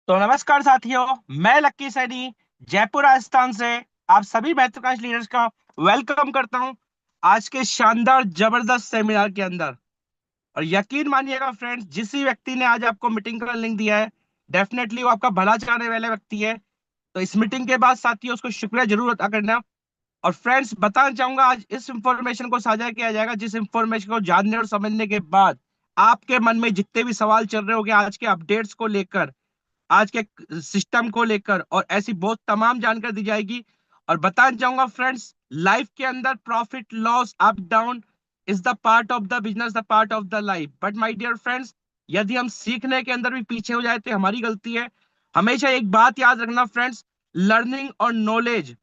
तो नमस्कार साथियों। मैं लक्की सैनी जयपुर राजस्थान से आप सभी महत्वाकांक्षी लीडर्स का वेलकम करता हूं आज के शानदार जबरदस्त सेमिनार के अंदर। और यकीन मानिएगा फ्रेंड्स, जिस भी व्यक्ति ने आज आपको मीटिंग का लिंक दिया है, डेफिनेटली वो आपका भला चाहने वाला व्यक्ति है। तो इस मीटिंग के बाद साथियों उसको शुक्रिया जरूर अदा करना। और फ्रेंड्स, बताना चाहूंगा आज इस इंफॉर्मेशन को साझा किया जाएगा जिस इंफॉर्मेशन को जानने और समझने के बाद आपके मन में जितने भी सवाल चल रहे होंगे आज के अपडेट्स को लेकर, आज के सिस्टम को लेकर, और ऐसी बहुत तमाम जानकारी दी जाएगी। और बताना चाहूंगा फ्रेंड्स, लाइफ के अंदर profit loss up down is the part of the business, the part of the life. But my dear friends, यदि हम सीखने के अंदर भी पीछे हो जाए तो हमारी गलती है। हमेशा एक बात याद रखना फ्रेंड्स, लर्निंग और नॉलेज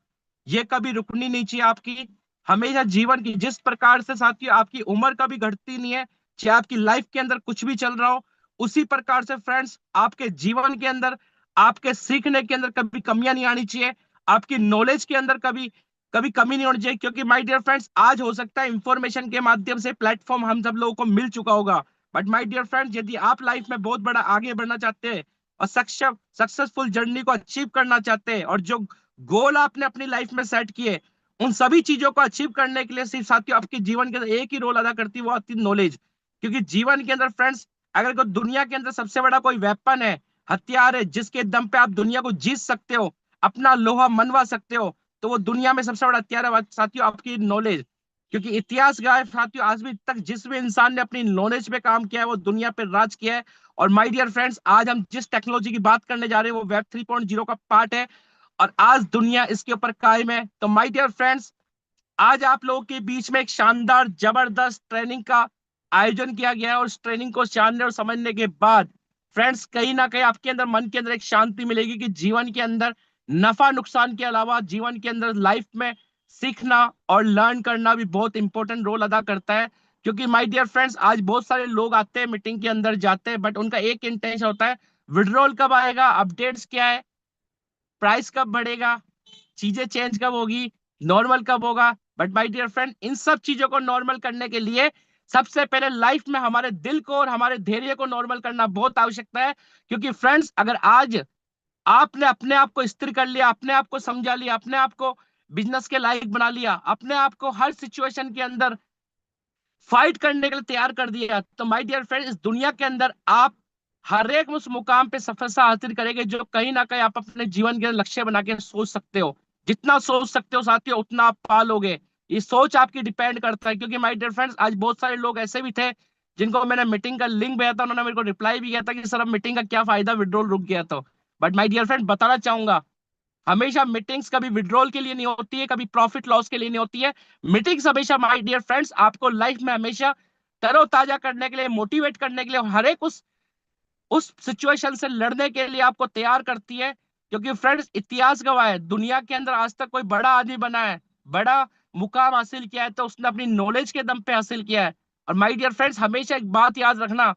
ये कभी रुकनी नहीं चाहिए आपकी। हमेशा जीवन की जिस प्रकार से साथियों आपकी उम्र कभी घटती नहीं है, चाहे आपकी लाइफ के अंदर कुछ भी चल रहा हो, उसी प्रकार से फ्रेंड्स आपके जीवन के अंदर, आपके सीखने के अंदर कभी कमियां नहीं आनी चाहिए। आपकी नॉलेज के अंदर कभी कभी कमी नहीं होनी चाहिए। क्योंकि माय डियर फ्रेंड्स, आज हो सकता है इंफॉर्मेशन के माध्यम से प्लेटफॉर्म हम सब लोगों को मिल चुका होगा, बट माय डियर फ्रेंड्स, यदि आप लाइफ में बहुत बड़ा आगे बढ़ना चाहते हैं और सक्सेसफुल जर्नी को अचीव करना चाहते हैं, और जो गोल आपने अपनी लाइफ में सेट किए, उन सभी चीजों को अचीव करने के लिए सिर्फ साथियों आपके जीवन के अंदर एक ही रोल अदा करती है, वो आती है नॉलेज। क्योंकि जीवन के अंदर फ्रेंड्स, अगर कोई दुनिया के अंदर सबसे बड़ा कोई वेपन है, हथियार है, जिसके दम पे आप दुनिया को जीत सकते हो, अपना लोहा मनवा सकते हो, तो वो दुनिया में सबसे बड़ा हथियार है साथियों आपकी नॉलेज। क्योंकि इतिहास गवाह है साथियों, आज भी तक जिस भी इंसान ने अपनी नॉलेज पे काम किया है वो दुनिया पे राज किया है। और माय डियर फ्रेंड्स, आज हम जिस टेक्नोलॉजी की बात करने जा रहे हैं वो वेब 3.0 का पार्ट है, और आज दुनिया इसके ऊपर कायम है। तो माय डियर फ्रेंड्स, आज आप लोगों के बीच में एक शानदार जबरदस्त ट्रेनिंग का आयोजन किया गया है। और उस ट्रेनिंग को जानने और समझने के बाद फ्रेंड्स, कहीं ना कहीं आपके अंदर मन के अंदर एक शांति मिलेगी कि जीवन के अंदर नफा नुकसान के अलावा जीवन के अंदर लाइफ में सीखना और लर्न करना भी बहुत इंपॉर्टेंट रोल अदा करता है। क्योंकि माय डियर फ्रेंड्स, आज बहुत सारे लोग आते हैं मीटिंग के अंदर जाते हैं, बट उनका एक इंटेंशन होता है, विड्रॉल कब आएगा, अपडेट्स क्या है, प्राइस कब बढ़ेगा, चीजें चेंज कब होगी, नॉर्मल कब होगा। बट माय डियर फ्रेंड, इन सब चीजों को नॉर्मल करने के लिए सबसे पहले लाइफ में हमारे दिल को और हमारे धैर्य को नॉर्मल करना बहुत आवश्यकता है। क्योंकि फ्रेंड्स, अगर आज आपने अपने आप को स्थिर कर लिया, अपने आप को समझा लिया, अपने आप को बिजनेस के लायक बना लिया, अपने आप को हर सिचुएशन के अंदर फाइट करने के लिए तैयार कर दिया, तो माय डियर फ्रेंड, इस दुनिया के अंदर आप हर एक उस मुकाम पे सफलता हासिल करेंगे जो कहीं ना कहीं आप अपने जीवन के लक्ष्य बना के सोच सकते हो। जितना सोच सकते हो साथियों, उतना आप पा लोगे। ये सोच आपकी डिपेंड करता है। क्योंकि माय डियर फ्रेंड्स, आज बहुत सारे लोग ऐसे भी थे जिनको मैंने मीटिंग का लिंक भेजा था, उन्होंने मेरे को रिप्लाई भी किया था कि सर अब मीटिंग का क्या फायदा, विड्रॉल रुक गया तो। बट माय डियर फ्रेंड, बताना चाहूंगा, हमेशा मीटिंग्स कभी विड्रॉल के लिए नहीं होती है, कभी प्रॉफिट लॉस के लिए नहीं होती है। मीटिंग्स हमेशा माय डियर फ्रेंड्स आपको लाइफ में हमेशा तरोताजा करने के लिए, मोटिवेट करने के लिए, हर एक उस सिचुएशन से लड़ने के लिए आपको तैयार करती है। क्योंकि फ्रेंड्स, इतिहास गवाह है, दुनिया के अंदर आज तक कोई बड़ा आदमी बना है, बड़ा मुकाम हासिल किया है, तो उसने अपनी नॉलेज के दम पे हासिल किया है। और माय डियर फ्रेंड्स, हमेशा एक बात याद रखना,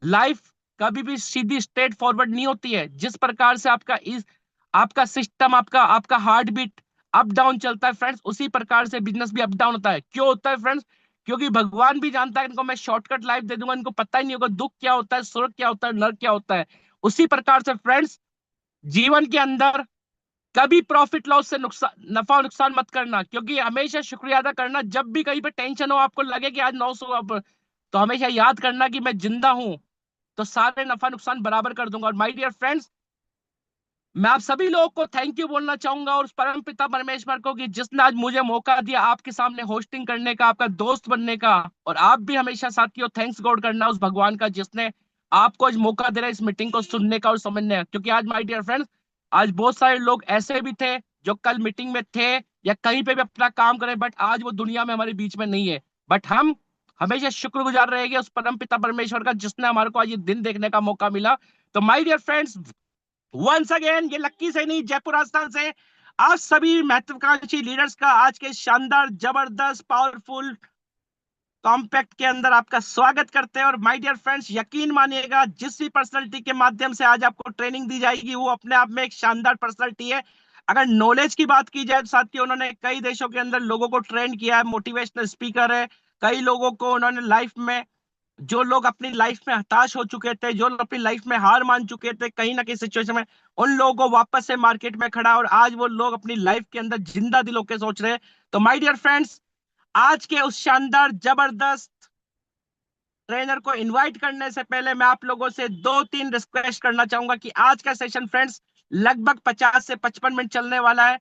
लाइफ कभी भी सीधी स्ट्रेट फॉरवर्ड नहीं होती है। जिस प्रकार से आपका सिस्टम, आपका आपका हार्ट बीट अप डाउन चलता है फ्रेंड्स, उसी प्रकार से बिजनेस भी अप डाउन होता है। क्यों होता है फ्रेंड्स? क्योंकि भगवान भी जानता है इनको मैं शॉर्टकट लाइफ दे दूंगा, इनको पता ही नहीं होगा दुख क्या होता है, स्वर्ग क्या होता है, नर्क क्या होता है। उसी प्रकार से फ्रेंड्स, जीवन के अंदर कभी प्रॉफिट लॉस से नुकसान, नफा और नुकसान मत करना। क्योंकि हमेशा शुक्रिया अदा करना, जब भी कहीं पे टेंशन हो, आपको लगे कि आज 900 अब, तो हमेशा याद करना कि मैं जिंदा हूं, तो सारे नफा नुकसान बराबर कर दूंगा। और माय डियर फ्रेंड्स, मैं आप सभी लोगों को थैंक यू बोलना चाहूंगा, और उस परम पिता परमेश्वर को कि जिसने आज मुझे मौका दिया आपके सामने होस्टिंग करने का, आपका दोस्त बनने का। और आप भी हमेशा साथियों थैंक्स गॉड करना उस भगवान का जिसने आपको आज मौका दे रहा है इस मीटिंग को सुनने का और समझने का। क्योंकि आज माय डियर फ्रेंड्स, आज बहुत सारे लोग ऐसे भी थे जो कल मीटिंग में थे या कहीं पे भी अपना काम करें, बट आज वो दुनिया में हमारे बीच में नहीं है। बट हम हमेशा शुक्रगुजार रहेंगे उस परम पिता परमेश्वर का जिसने हमारे को आज ये दिन देखने का मौका मिला। तो my dear friends, once again ये लक्की सैनी जयपुर राजस्थान से आप सभी महत्वाकांक्षी लीडर्स का आज के शानदार जबरदस्त पावरफुल कॉम्पैक्ट के अंदर आपका स्वागत करते हैं। और माय डियर फ्रेंड्स, यकीन मानिएगा, जिस भी पर्सनालिटी के माध्यम से आज आपको ट्रेनिंग दी जाएगी वो अपने आप में एक शानदार पर्सनालिटी है। अगर नॉलेज की बात की जाए तो साथियों, उन्होंने कई देशों के अंदर लोगों को ट्रेन किया है, मोटिवेशनल स्पीकर है, कई लोगों को उन्होंने लाइफ में जो लोग अपनी लाइफ में हताश हो चुके थे, जो लोग अपनी लाइफ में हार मान चुके थे कहीं ना कहीं सिचुएशन में, उन लोगों को वापस से मार्केट में खड़ा, और आज वो लोग अपनी लाइफ के अंदर जिंदा दिल होकर सोच रहे हैं। तो माय डियर फ्रेंड्स, आज के उस शानदार जबरदस्त ट्रेनर को इनवाइट करने से पहले मैं आप लोगों से दो तीन रिक्वेस्ट करना चाहूंगा कि आज का सेशन फ्रेंड्स लगभग 50 से 55 मिनट चलने वाला है,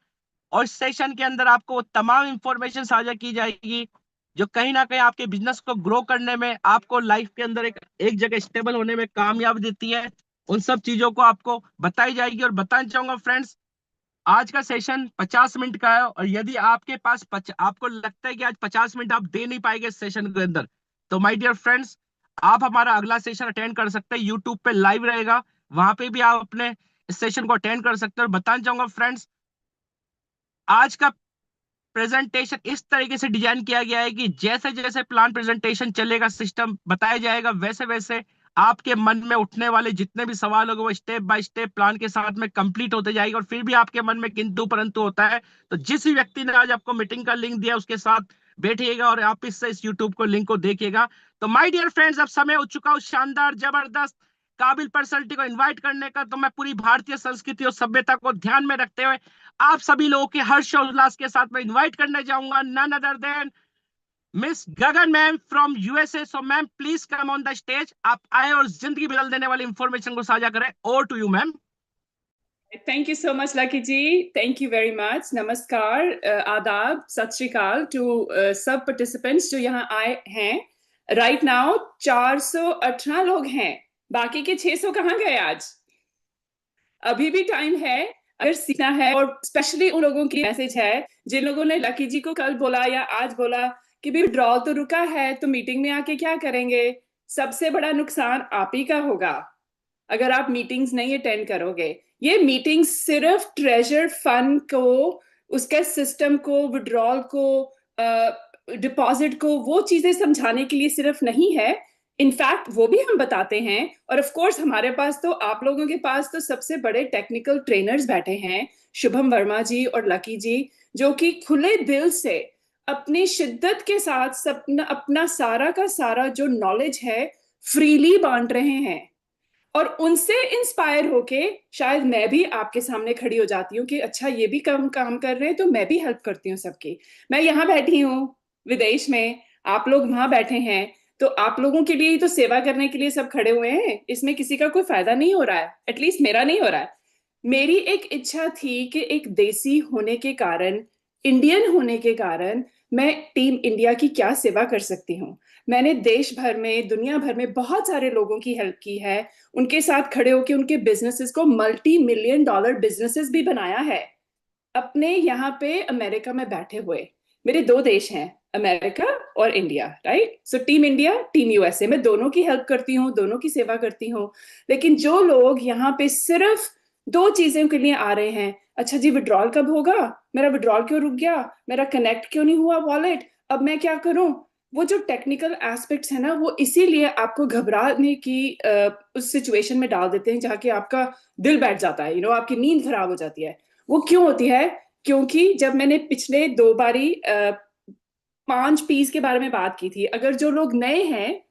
और इस सेशन के अंदर आपको वो तमाम इंफॉर्मेशन साझा की जाएगी जो कहीं ना कहीं आपके बिजनेस को ग्रो करने में, आपको लाइफ के अंदर एक जगह स्टेबल होने में कामयाब देती है। उन सब चीजों को आपको बताई जाएगी, और बताना चाहूंगा फ्रेंड्स, आज का सेशन 50 मिनट का है, और यदि आपके पास आपको लगता है कि आज 50 मिनट आप दे नहीं पाएंगे इस सेशन के अंदर, तो माय डियर फ्रेंड्स, आप हमारा अगला सेशन अटेंड कर सकते हैं। यूट्यूब पे लाइव रहेगा, वहां पे भी आप अपने इस सेशन को अटेंड कर सकते हैं। और बताना चाहूंगा फ्रेंड्स, आज का प्रेजेंटेशन इस तरीके से डिजाइन किया गया है कि जैसे जैसे प्लान प्रेजेंटेशन चलेगा, सिस्टम बताया जाएगा, वैसे वैसे आपके मन में उठने वाले जितने भी सवाल होंगे वो स्टेप बाय स्टेप प्लान के साथ में कंप्लीट होते जाएगा। और फिर भी आपके मन में किंतु परंतु होता है, तो जिस भी व्यक्ति ने आज आपको मीटिंग का लिंक दिया उसके साथ बैठिएगा और आप इससे इस यूट्यूब को लिंक को देखिएगा। तो माय डियर फ्रेंड्स, अब समय हो चुका हूँ शानदार जबरदस्त काबिल पर्सनालिटी को इन्वाइट करने का। तो मैं पूरी भारतीय संस्कृति और सभ्यता को ध्यान में रखते हुए आप सभी लोगों के हर्ष और उल्लास के साथ मैं इनवाइट करने जाऊंगा none other than miss Gagan ma'am from USA. So ma'am please come on the stage, आप आए और जिंदगी बदल देने वाली इंफॉर्मेशन को साझा करें। Over to you ma'am. Thank you so much, Lucky ji. Thank you very much. नमस्कार, आदाब, सत श्री अकाल to सब participants जो यहाँ आए हैं। Right now 418 लोग हैं, बाकी के 600 कहाँ गए आज? अभी भी टाइम है अगर सीखना है, और स्पेशली उन लोगों की मैसेज है जिन लोगों ने लकी जी को कल बोला या आज बोला कि भी विड्रॉल तो रुका है, तो मीटिंग में आके क्या करेंगे। सबसे बड़ा नुकसान आप ही का होगा अगर आप मीटिंग्स नहीं अटेंड करोगे। ये मीटिंग सिर्फ ट्रेजर फंड को, उसके सिस्टम को, विड्रॉल को, डिपॉजिट को, वो चीजें समझाने के लिए सिर्फ नहीं है। इनफैक्ट वो भी हम बताते हैं, और ऑफ कोर्स हमारे पास तो, आप लोगों के पास तो सबसे बड़े टेक्निकल ट्रेनर्स बैठे हैं, शुभम वर्मा जी और लकी जी, जो कि खुले दिल से अपनी शिद्दत के साथ अपना सारा का सारा जो नॉलेज है फ्रीली बांट रहे हैं। और उनसे इंस्पायर होके शायद मैं भी आपके सामने खड़ी हो जाती हूँ कि अच्छा ये भी काम कर रहे हैं तो मैं भी हेल्प करती हूँ सबकी। मैं यहाँ बैठी हूँ विदेश में, आप लोग वहां बैठे हैं, तो आप लोगों के लिए ही तो सेवा करने के लिए सब खड़े हुए हैं। इसमें किसी का कोई फायदा नहीं हो रहा है, एटलीस्ट मेरा नहीं हो रहा है। मेरी एक इच्छा थी कि एक देसी होने के कारण, इंडियन होने के कारण, मैं टीम इंडिया की क्या सेवा कर सकती हूँ। मैंने देश भर में, दुनिया भर में बहुत सारे लोगों की हेल्प की है, उनके साथ खड़े होकर उनके बिजनेसेस को $multi-million बिजनेसेस भी बनाया है अपने यहाँ पे अमेरिका में बैठे हुए। मेरे दो देश हैं, अमेरिका और India, right. So team India, team USA, मैं दोनों की हेल्प करती हूँ, दोनों की सेवा करती हूँ। लेकिन जो लोग यहाँ पे सिर्फ दो चीजों के लिए आ रहे हैं, अच्छा जी विड्रॉल कब होगा, मेरा विड्रॉल क्यों रुक गया, मेरा कनेक्ट क्यों नहीं हुआ वॉलेट, अब मैं क्या करूं। वो जो टेक्निकल एस्पेक्ट्स है ना, वो इसीलिए आपको घबराने की उस सिचुएशन में डाल देते हैं जहाँ कि आपका दिल बैठ जाता है, आपकी नींद खराब हो जाती है। वो क्यों होती है? क्योंकि जब मैंने पिछले दो बारी 5 पीस के बारे में बात की थी, अगर जो लोग नए हैं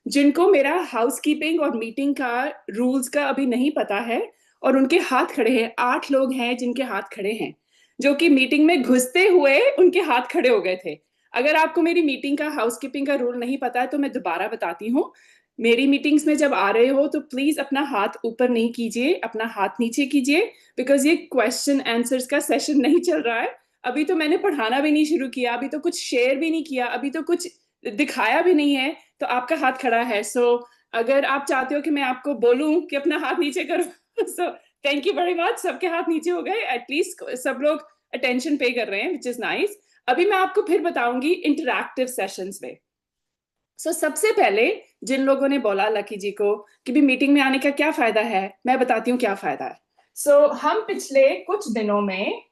जिनको मेरा हाउसकीपिंग और मीटिंग का रूल्स का अभी नहीं पता है, और उनके हाथ खड़े हैं, 8 लोग हैं जिनके हाथ खड़े हैं, जो कि मीटिंग में घुसते हुए उनके हाथ खड़े हो गए थे। अगर आपको मेरी मीटिंग का, हाउसकीपिंग का रूल नहीं पता है तो मैं दोबारा बताती हूँ। मेरी मीटिंग्स में जब आ रहे हो तो प्लीज अपना हाथ ऊपर नहीं कीजिए, अपना हाथ नीचे कीजिए, बिकॉज ये क्वेश्चन आंसर्स का सेशन नहीं चल रहा है। अभी तो मैंने पढ़ाना भी नहीं शुरू किया, अभी तो कुछ शेयर भी नहीं किया, अभी तो कुछ दिखाया भी नहीं है, तो आपका हाथ खड़ा है। सो अगर आप चाहते हो कि मैं आपको बोलूं कि अपना हाथ नीचे करो, सो थैंक यू वेरी मच। सबके हाथ नीचे हो गए, एटलीस्ट सब लोग अटेंशन पे कर रहे हैं, विच इज नाइस। अभी मैं आपको फिर बताऊंगी इंटरैक्टिव सेशंस में। सबसे पहले जिन लोगों ने बोला लकी जी को कि भी मीटिंग में आने का क्या फायदा है, मैं बताती हूँ क्या फायदा है। हम पिछले कुछ दिनों में,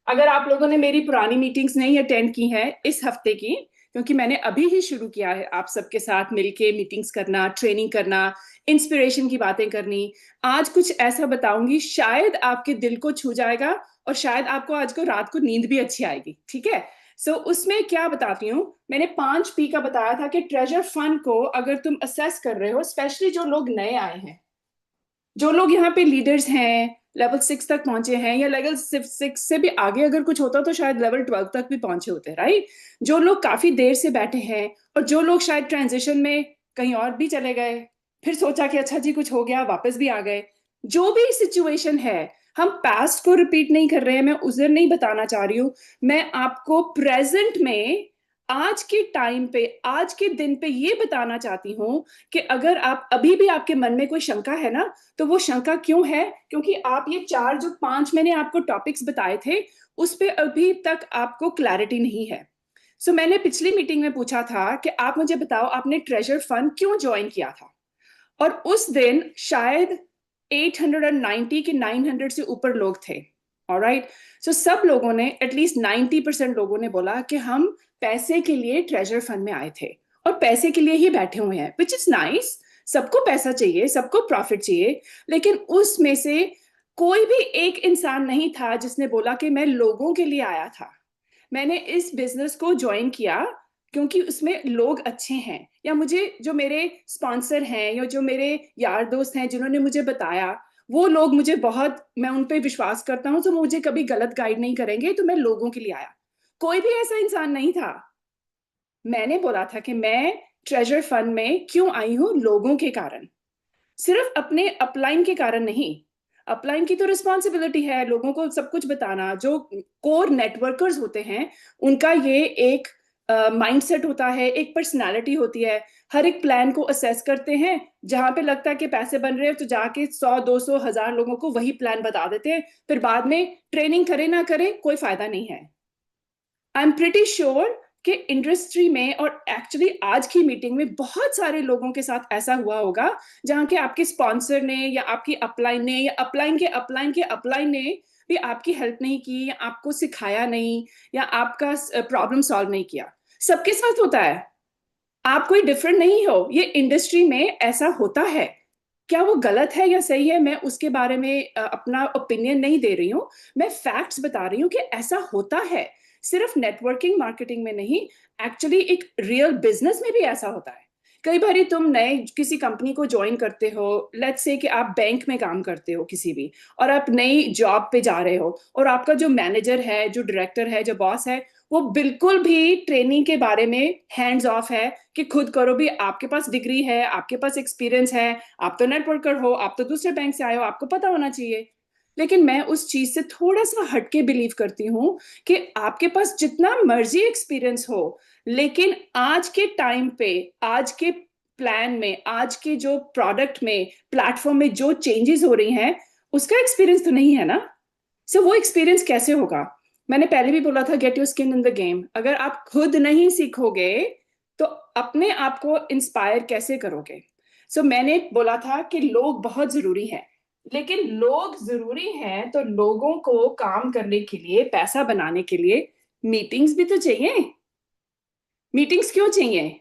अगर आप लोगों ने मेरी पुरानी मीटिंग्स नहीं अटेंड की हैं इस हफ्ते की, क्योंकि मैंने अभी ही शुरू किया है आप सबके साथ मिलके मीटिंग्स करना, ट्रेनिंग करना, इंस्पिरेशन की बातें करनी, आज कुछ ऐसा बताऊंगी शायद आपके दिल को छू जाएगा, और शायद आपको आज को रात को नींद भी अच्छी आएगी, ठीक है। सो उसमें क्या बताती हूँ, मैंने 5 P का बताया था कि ट्रेजर फंड को अगर तुम असेस कर रहे हो, स्पेशली जो लोग नए आए हैं, जो लोग यहाँ पे लीडर्स हैं, लेवल 6 तक पहुंचे हैं, या लेवल 6 से भी आगे अगर कुछ होता तो शायद लेवल 12 तक भी पहुंचे होते, राइट। जो लोग काफी देर से बैठे हैं, और जो लोग शायद ट्रांजिशन में कहीं और भी चले गए, फिर सोचा कि अच्छा जी कुछ हो गया, वापस भी आ गए, जो भी सिचुएशन है, हम पास्ट को रिपीट नहीं कर रहे हैं, मैं उधर नहीं बताना चाह रही हूँ, मैं आपको प्रेजेंट में, आज के टाइम पे, आज के दिन पे ये बताना चाहती हूँ कि अगर आप अभी भी आपके मन में कोई शंका है ना, तो वो शंका क्यों है, क्योंकि आप ये 4 जो 5 मैंने आपको टॉपिक्स बताए थे, उस पे अभी तक आपको क्लैरिटी नहीं है। सो मैंने पिछली मीटिंग में पूछा था कि आप मुझे बताओ आपने ट्रेजर फंड क्यों ज्वाइन किया था, और उस दिन शायद 890 के 900 से ऊपर लोग थे, ऑलराइट। सो सब लोगों ने, एटलीस्ट 90% लोगों ने बोला कि हम पैसे के लिए ट्रेजर फंड में आए थे, और पैसे के लिए ही बैठे हुए हैं, विच इज नाइस। सबको पैसा चाहिए, सबको प्रॉफिट चाहिए, लेकिन उसमें से कोई भी एक इंसान नहीं था जिसने बोला कि मैं लोगों के लिए आया था, मैंने इस बिजनेस को ज्वाइन किया क्योंकि उसमें लोग अच्छे हैं, या मुझे जो मेरे स्पॉन्सर हैं, या जो मेरे यार दोस्त हैं जिन्होंने मुझे बताया, वो लोग मुझे बहुत, मैं उन पे विश्वास करता हूँ, तो मुझे कभी गलत गाइड नहीं करेंगे, तो मैं लोगों के लिए आया। कोई भी ऐसा इंसान नहीं था। मैंने बोला था कि मैं ट्रेजर फंड में क्यों आई हूँ, लोगों के कारण, सिर्फ अपने अपलाइन के कारण नहीं। अपलाइन की तो रिस्पॉन्सिबिलिटी है लोगों को सब कुछ बताना, जो कोर नेटवर्कर्स होते हैं उनका ये एक माइंडसेट होता है, एक पर्सनालिटी होती है, हर एक प्लान को असेस करते हैं, जहां पे लगता है कि पैसे बन रहे हैं तो जाके 100 200 1000 लोगों को वही प्लान बता देते हैं, फिर बाद में ट्रेनिंग करे ना करे कोई फायदा नहीं है। आई एम प्रिटी श्योर कि इंडस्ट्री में, और एक्चुअली आज की मीटिंग में बहुत सारे लोगों के साथ ऐसा हुआ होगा, जहां के आपके स्पॉन्सर ने, या आपकी अपलाइन ने, या अपलाइन ने भी आपकी हेल्प नहीं की, या आपको सिखाया नहीं, या आपका प्रॉब्लम सॉल्व नहीं किया। सबके साथ होता है, आप कोई डिफरेंट नहीं हो, ये इंडस्ट्री में ऐसा होता है। क्या वो गलत है या सही है, मैं उसके बारे में अपना ओपिनियन नहीं दे रही हूँ, मैं फैक्ट्स बता रही हूँ कि ऐसा होता है। सिर्फ नेटवर्किंग मार्केटिंग में नहीं, एक्चुअली एक रियल बिजनेस में भी ऐसा होता है। कई बार तुम नए किसी कंपनी को ज्वाइन करते हो, लेट्स से कि आप बैंक में काम करते हो किसी भी, और आप नई जॉब पे जा रहे हो, और आपका जो मैनेजर है, जो डायरेक्टर है, जो बॉस है, वो बिल्कुल भी ट्रेनिंग के बारे में हैंड्स ऑफ है कि खुद करो भी, आपके पास डिग्री है, आपके पास एक्सपीरियंस है, आप तो नेटवर्कर हो, आप तो दूसरे बैंक से आए हो, आपको पता होना चाहिए। लेकिन मैं उस चीज से थोड़ा सा हटके बिलीव करती हूँ कि आपके पास जितना मर्जी एक्सपीरियंस हो, लेकिन आज के टाइम पे, आज के प्लान में, आज के जो प्रोडक्ट में, प्लेटफॉर्म में जो चेंजेस हो रही हैं, उसका एक्सपीरियंस तो नहीं है ना। सो वो एक्सपीरियंस कैसे होगा? मैंने पहले भी बोला था, get your skin in the game. अगर आप खुद नहीं सीखोगे तो अपने आप को इंस्पायर कैसे करोगे? सो मैंने बोला था कि लोग बहुत जरूरी हैं, लेकिन लोग जरूरी हैं तो लोगों को काम करने के लिए, पैसा बनाने के लिए मीटिंग्स भी तो चाहिए। मीटिंग्स क्यों चाहिए?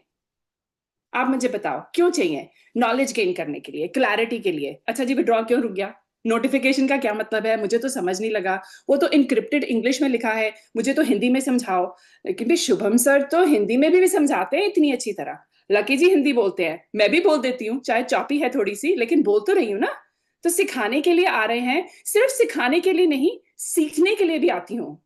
आप मुझे बताओ क्यों चाहिए? नॉलेज गेन करने के लिए, क्लैरिटी के लिए। अच्छा जी, विड्रॉ क्यों रुक गया? नोटिफिकेशन का क्या मतलब है? मुझे तो समझ नहीं लगा, वो तो इनक्रिप्टेड इंग्लिश में लिखा है, मुझे तो हिंदी में समझाओ। लेकिन भी शुभम सर तो हिंदी में भी समझाते हैं इतनी अच्छी तरह। लकी जी हिंदी बोलते हैं, मैं भी बोल देती हूँ, चाहे चॉपी है थोड़ी सी, लेकिन बोल तो रही हूँ ना। तो सिखाने के लिए आ रहे हैं, सिर्फ सिखाने के लिए नहीं, सीखने के लिए भी आती हूँ।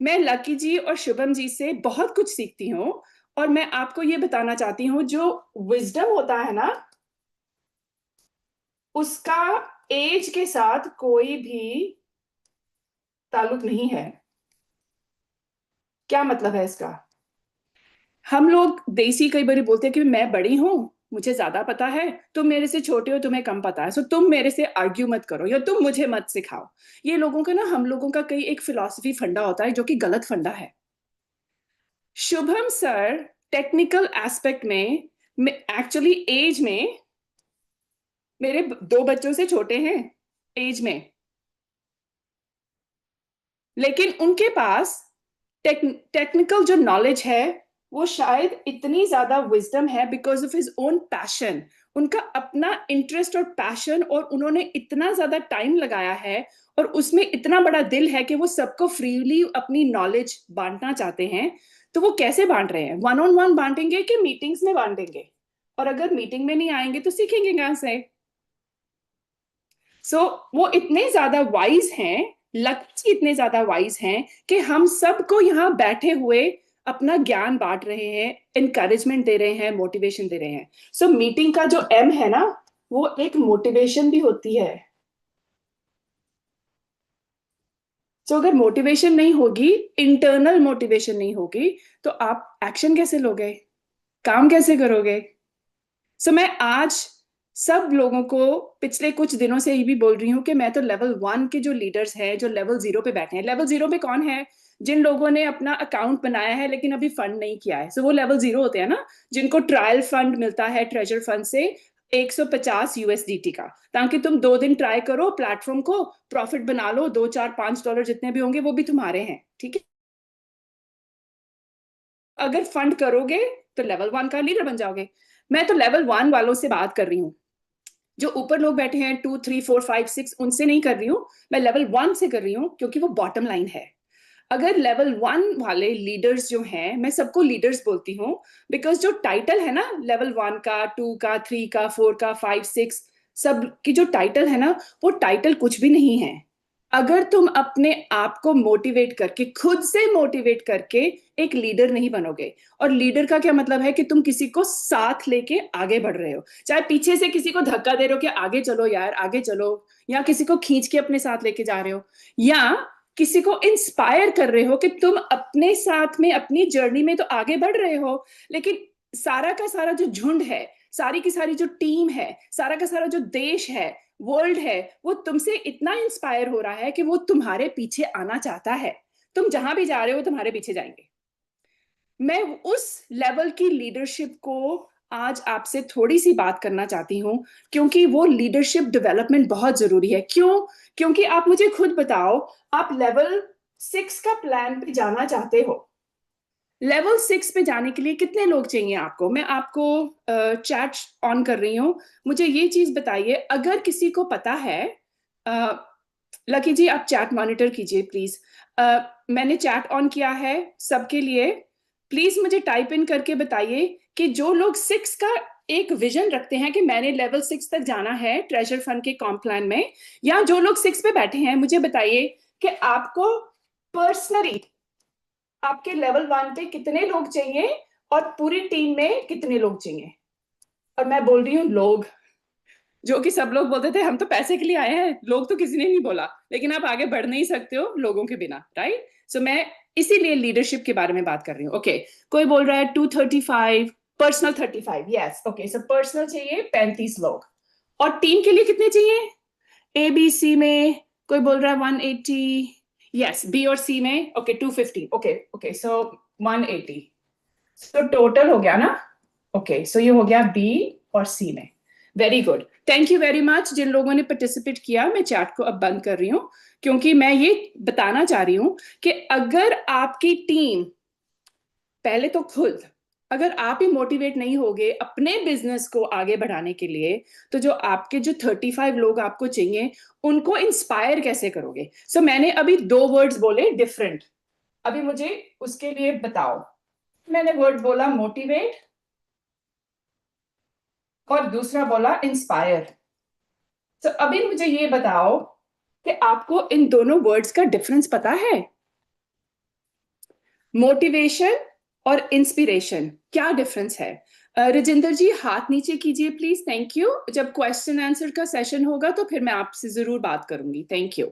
मैं लकी जी और शुभम जी से बहुत कुछ सीखती हूँ, और मैं आपको ये बताना चाहती हूँ, जो विजडम होता है ना, उसका एज के साथ कोई भी ताल्लुक नहीं है। क्या मतलब है इसका? हम लोग देसी कई बार बोलते हैं कि मैं बड़ी हूं, मुझे ज्यादा पता है, तुम मेरे से छोटे हो, तुम्हें कम पता है, सो तुम मेरे से आर्ग्यू मत करो, या तुम मुझे मत सिखाओ। ये लोगों का ना, हम लोगों का कई एक फिलॉसफी फंडा होता है जो कि गलत फंडा है। शुभम सर टेक्निकल एस्पेक्ट में, एक्चुअली एज में मेरे 2 बच्चों से छोटे हैं एज में, लेकिन उनके पास टेक्निकल जो नॉलेज है, वो शायद इतनी ज्यादा विजडम है because of his own passion, उनका अपना इंटरेस्ट और पैशन, और उन्होंने इतना ज्यादा टाइम लगाया है और उसमें इतना बड़ा दिल है कि वो सबको फ्रीली अपनी नॉलेज बांटना चाहते हैं। तो वो कैसे बांट रहे हैं? वन ऑन वन बांटेंगे कि मीटिंग्स में बांटेंगे? और अगर मीटिंग में नहीं आएंगे तो सीखेंगे कहां से? सो वो इतने ज्यादा वाइज हैं, लक्ष्य इतने ज्यादा वाइज हैं कि हम सबको यहाँ बैठे हुए अपना ज्ञान बांट रहे हैं, इनकरेजमेंट दे रहे हैं, मोटिवेशन दे रहे हैं। सो मीटिंग का जो एम है ना, वो एक मोटिवेशन भी होती है। अगर मोटिवेशन नहीं होगी, इंटरनल मोटिवेशन नहीं होगी, तो आप एक्शन कैसे लोगे, काम कैसे करोगे? मैं आज सब लोगों को पिछले कुछ दिनों से ये भी बोल रही हूँ कि मैं तो लेवल 1 के जो लीडर्स हैं, जो लेवल 0 पे बैठे हैं। लेवल 0 पे कौन है? जिन लोगों ने अपना अकाउंट बनाया है लेकिन अभी फंड नहीं किया है। वो लेवल 0 होते हैं ना, जिनको ट्रायल फंड मिलता है ट्रेजर फंड से 150 यूएसडीटी का, ताकि तुम 2 दिन ट्राई करो प्लेटफॉर्म को, प्रॉफिट बना लो, 2 4 5 डॉलर जितने भी होंगे वो भी तुम्हारे हैं, ठीक है? अगर फंड करोगे तो लेवल 1 का लीडर बन जाओगे। मैं तो लेवल 1 वालों से बात कर रही हूँ। जो ऊपर लोग बैठे हैं 2 3 4 5 6, उनसे नहीं कर रही हूँ, मैं लेवल 1 से कर रही हूँ, क्योंकि वो बॉटम लाइन है। अगर लेवल 1 वाले लीडर्स जो हैं, मैं सबको लीडर्स बोलती हूँ बिकॉज जो टाइटल है ना, लेवल 1 का, 2 का, 3 का, 4 का, 5 6, सब की जो टाइटल है ना, वो टाइटल कुछ भी नहीं है। अगर तुम अपने आप को मोटिवेट करके, खुद से मोटिवेट करके एक लीडर नहीं बनोगे, और लीडर का क्या मतलब है कि तुम किसी को साथ लेके आगे बढ़ रहे हो, चाहे पीछे से किसी को धक्का दे रहे हो कि आगे चलो यार आगे चलो, या किसी को खींच के अपने साथ लेके जा रहे हो, या किसी को इंस्पायर कर रहे हो कि तुम अपने साथ में अपनी जर्नी में तो आगे बढ़ रहे हो, लेकिन सारा का सारा जो झुंड है, सारी की सारी जो टीम है, सारा का सारा जो देश है, वर्ल्ड है, वो तुमसे इतना इंस्पायर हो रहा है कि वो तुम्हारे पीछे आना चाहता है। तुम जहां भी जा रहे हो तुम्हारे पीछे जाएंगे। मैं उस लेवल की लीडरशिप को आज आपसे थोड़ी सी बात करना चाहती हूँ, क्योंकि वो लीडरशिप डेवलपमेंट बहुत जरूरी है। क्यों? क्योंकि आप मुझे खुद बताओ, आप लेवल 6 का प्लान पे जाना चाहते हो, लेवल 6 पे जाने के लिए कितने लोग चाहिए आपको? मैं आपको चैट ऑन कर रही हूँ, मुझे ये चीज बताइए। अगर किसी को पता है, लकी जी आप चैट मॉनिटर कीजिए प्लीज। मैंने चैट ऑन किया है सबके लिए, प्लीज मुझे टाइप इन करके बताइए कि जो लोग 6 का एक विजन रखते हैं कि मैंने लेवल 6 तक जाना है ट्रेजर फंड के कॉम्प प्लान में, या जो लोग 6 पे बैठे हैं, मुझे बताइए कि आपको पर्सनली आपके लेवल 1 पे कितने लोग चाहिए और पूरी टीम में कितने लोग चाहिए। और मैं बोल रही हूँ लोग, जो कि सब लोग बोलते थे हम तो पैसे के लिए आए हैं, लोग तो किसी ने नहीं बोला, लेकिन आप आगे बढ़ नहीं सकते हो लोगों के बिना, राइट? मैं इसीलिए लीडरशिप के बारे में बात कर रही हूँ। ओके, कोई बोल रहा है 235, पर्सनल 35, यस ओके। पर्सनल चाहिए 35 लोग, और टीम के लिए कितने चाहिए? ए बी सी में कोई बोल रहा है 180, यस बी और सी में ओके 250, ओके ओके 180, टोटल हो गया ना? ओके, ये हो गया बी और सी में। Very good, thank you very much जिन लोगों ने पार्टिसिपेट किया। मैं चैट को अब बंद कर रही हूँ, क्योंकि मैं ये बताना चाह रही हूँ कि अगर आपकी टीम, पहले तो खुद, अगर आप ही मोटिवेट नहीं होगे अपने बिजनेस को आगे बढ़ाने के लिए, तो जो आपके जो 35 लोग आपको चाहिए, उनको इंस्पायर कैसे करोगे? मैंने अभी 2 वर्ड्स बोले डिफरेंट, अभी मुझे उसके लिए बताओ। मैंने वर्ड बोला मोटिवेट और दूसरा बोला इंस्पायर। तो अभी मुझे ये बताओ कि आपको इन दोनों वर्ड्स का डिफरेंस पता है? मोटिवेशन और इंस्पिरेशन, क्या डिफरेंस है? राजेंद्र जी हाथ नीचे कीजिए प्लीज, थैंक यू। जब क्वेश्चन आंसर का सेशन होगा तो फिर मैं आपसे जरूर बात करूंगी, थैंक यू।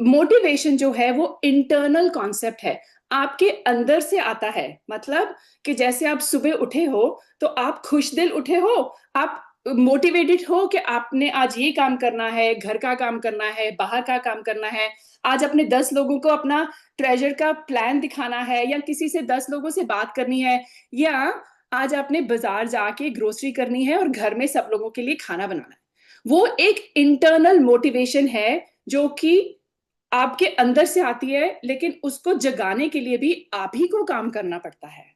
मोटिवेशन जो है वो इंटरनल कॉन्सेप्ट है, आपके अंदर से आता है। मतलब कि जैसे आप सुबह उठे हो तो आप खुश दिल उठे हो, आप मोटिवेटेड हो कि आपने आज ये काम करना है, घर का काम करना है, बाहर का काम करना है, आज अपने 10 लोगों को अपना ट्रेजर का प्लान दिखाना है, या किसी से 10 लोगों से बात करनी है, या आज आपने बाजार जाके ग्रोसरी करनी है और घर में सब लोगों के लिए खाना बनाना है। वो एक इंटरनल मोटिवेशन है जो कि आपके अंदर से आती है, लेकिन उसको जगाने के लिए भी आप ही को काम करना पड़ता है।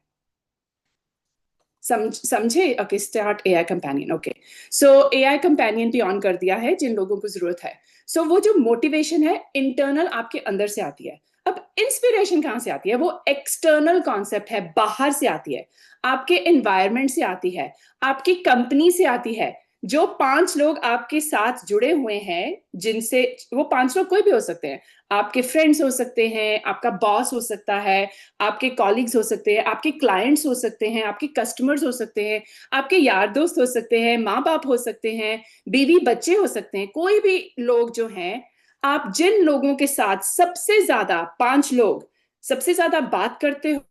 समझे? Okay, start AI companion. Okay, सो एआई कंपेनियन भी ऑन कर दिया है जिन लोगों को जरूरत है। सो वो जो मोटिवेशन है इंटरनल आपके अंदर से आती है। अब इंस्पिरेशन कहाँ से आती है? वो एक्सटर्नल कॉन्सेप्ट है, बाहर से आती है, आपके एनवायरनमेंट से आती है, आपकी कंपनी से आती है। जो 5 लोग आपके साथ जुड़े हुए हैं, जिनसे, वो 5 लोग कोई भी हो सकते हैं, आपके फ्रेंड्स हो सकते हैं, आपका बॉस हो सकता है, आपके कॉलीग्स हो सकते हैं, आपके क्लाइंट्स हो सकते हैं, आपके कस्टमर्स हो सकते हैं, आपके यार दोस्त हो सकते हैं, माँ बाप हो सकते हैं, बीवी बच्चे हो सकते हैं, कोई भी लोग जो हैं, आप जिन लोगों के साथ सबसे ज्यादा, 5 लोग सबसे ज्यादा बात करते हो,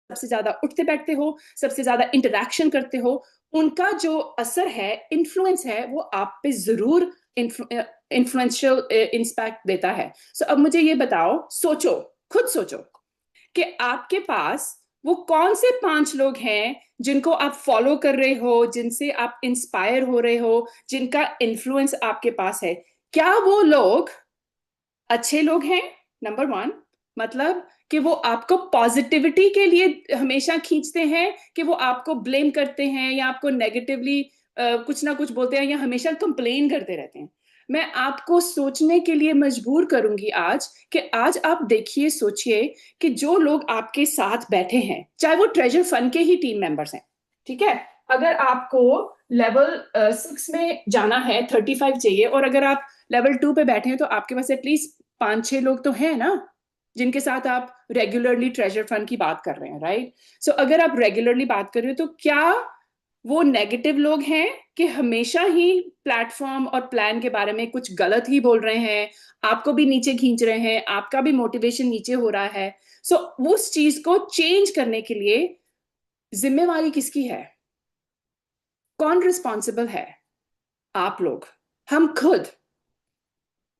सबसे ज्यादा उठते बैठते हो, सबसे ज्यादा इंटरेक्शन करते हो, उनका जो असर है, इन्फ्लुएंस है, वो आप पे जरूर इन्फ्लुएंशियल इंपैक्ट देता है। सो अब मुझे ये बताओ, सोचो, खुद सोचो कि आपके पास वो कौन से 5 लोग हैं जिनको आप फॉलो कर रहे हो, जिनसे आप इंस्पायर हो रहे हो, जिनका इन्फ्लुएंस आपके पास है। क्या वो लोग अच्छे लोग हैं? नंबर 1, मतलब कि वो आपको पॉजिटिविटी के लिए हमेशा खींचते हैं, कि वो आपको ब्लेम करते हैं या आपको नेगेटिवली कुछ ना कुछ बोलते हैं या हमेशा कंप्लेन करते रहते हैं। मैं आपको सोचने के लिए मजबूर करूंगी आज, कि आज आप देखिए, सोचिए कि जो लोग आपके साथ बैठे हैं, चाहे वो ट्रेजर फंड के ही टीम मेंबर्स हैं, ठीक है, अगर आपको लेवल 6 में जाना है, 35 चाहिए, और अगर आप लेवल 2 पे बैठे हैं, तो आपके पास एटलीस्ट 5-6 लोग तो हैं ना, जिनके साथ आप रेगुलरली ट्रेजर फंड की बात कर रहे हैं, राइट? सो अगर आप रेगुलरली बात कर रहे हो, तो क्या वो नेगेटिव लोग हैं कि हमेशा ही प्लेटफॉर्म और प्लान के बारे में कुछ गलत ही बोल रहे हैं, आपको भी नीचे खींच रहे हैं, आपका भी मोटिवेशन नीचे हो रहा है? सो उस चीज को चेंज करने के लिए जिम्मेवारी किसकी है? कौन रिस्पॉन्सिबल है? आप लोग, हम खुद।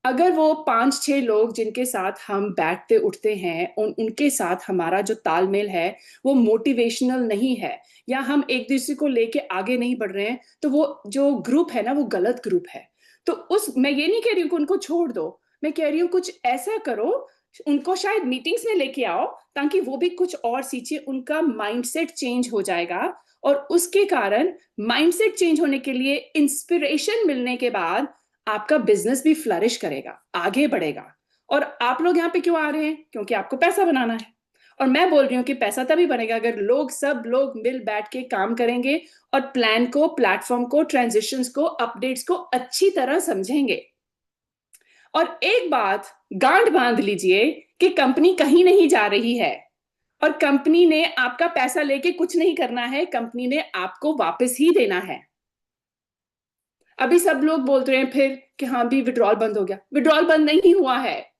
अगर वो 5-6 लोग जिनके साथ हम बैठते उठते हैं, उनके साथ हमारा जो तालमेल है वो मोटिवेशनल नहीं है, या हम एक दूसरे को लेके आगे नहीं बढ़ रहे हैं, तो वो जो ग्रुप है ना, वो गलत ग्रुप है। तो मैं ये नहीं कह रही हूँ कि उनको छोड़ दो, मैं कह रही हूँ कुछ ऐसा करो, उनको शायद मीटिंग्स में लेके आओ, ताकि वो भी कुछ और सीखे, उनका माइंडसेट चेंज हो जाएगा। और उसके कारण माइंडसेट चेंज होने के लिए इंस्पिरेशन मिलने के बाद आपका बिजनेस भी फ्लरिश करेगा, आगे बढ़ेगा। और आप लोग यहाँ पे क्यों आ रहे हैं? क्योंकि आपको पैसा बनाना है। और मैं बोल रही हूँ कि पैसा तभी बनेगा अगर सब लोग मिल बैठ के काम करेंगे और प्लान को, प्लेटफॉर्म को, ट्रांजिशंस को, अपडेट्स को अच्छी तरह समझेंगे। और एक बात गांठ बांध लीजिए कि कंपनी कहीं नहीं जा रही है, और कंपनी ने आपका पैसा लेके कुछ नहीं करना है, कंपनी ने आपको वापस ही देना है। अभी सब लोग बोल रहे हैं फिर कि हाँ भी विड्रॉल बंद हो गया। विड्रॉल बंद नहीं हुआ है।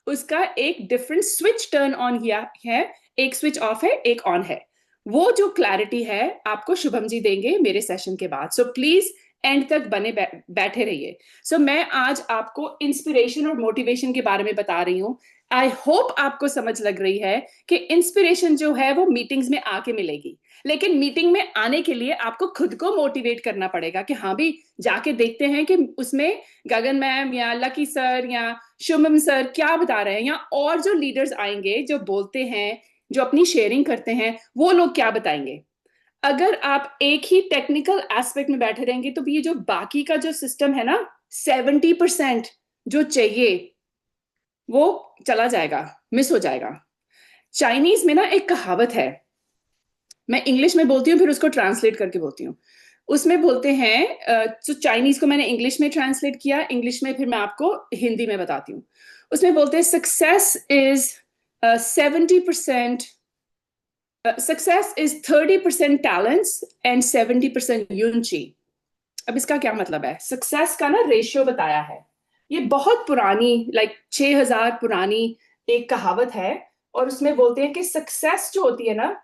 उसका एक डिफरेंट स्विच टर्न ऑन किया है, एक स्विच ऑफ है, एक ऑन है। वो जो क्लैरिटी है आपको शुभम जी देंगे मेरे सेशन के बाद। सो प्लीज एंड तक बने बैठे रहिए। सो मैं आज आपको इंस्पिरेशन और मोटिवेशन के बारे में बता रही हूँ। आई होप आपको समझ लग रही है कि इंस्पिरेशन जो है वो मीटिंग्स में आके मिलेगी, लेकिन मीटिंग में आने के लिए आपको खुद को मोटिवेट करना पड़ेगा कि हाँ भी जाके देखते हैं कि उसमें गगन मैम या लकी सर या शुभम सर क्या बता रहे हैं, या और जो लीडर्स आएंगे जो बोलते हैं, जो अपनी शेयरिंग करते हैं, वो लोग क्या बताएंगे। अगर आप एक ही टेक्निकल एस्पेक्ट में बैठे रहेंगे तो ये जो बाकी का जो सिस्टम है ना, 70% जो चाहिए वो चला जाएगा, मिस हो जाएगा। चाइनीज में ना एक कहावत है, मैं इंग्लिश में बोलती हूँ फिर उसको ट्रांसलेट करके बोलती हूँ। उसमें बोलते हैं, तो चाइनीज को मैंने इंग्लिश में ट्रांसलेट किया, इंग्लिश में फिर मैं आपको हिंदी में बताती हूँ। उसमें बोलते हैं success is 70%, success is 30% talents and 70% यूनची। अब इसका क्या मतलब है? सक्सेस का ना रेशियो बताया है, ये बहुत पुरानी, लाइक 6000 पुरानी एक कहावत है। और उसमें बोलते हैं कि सक्सेस जो होती है ना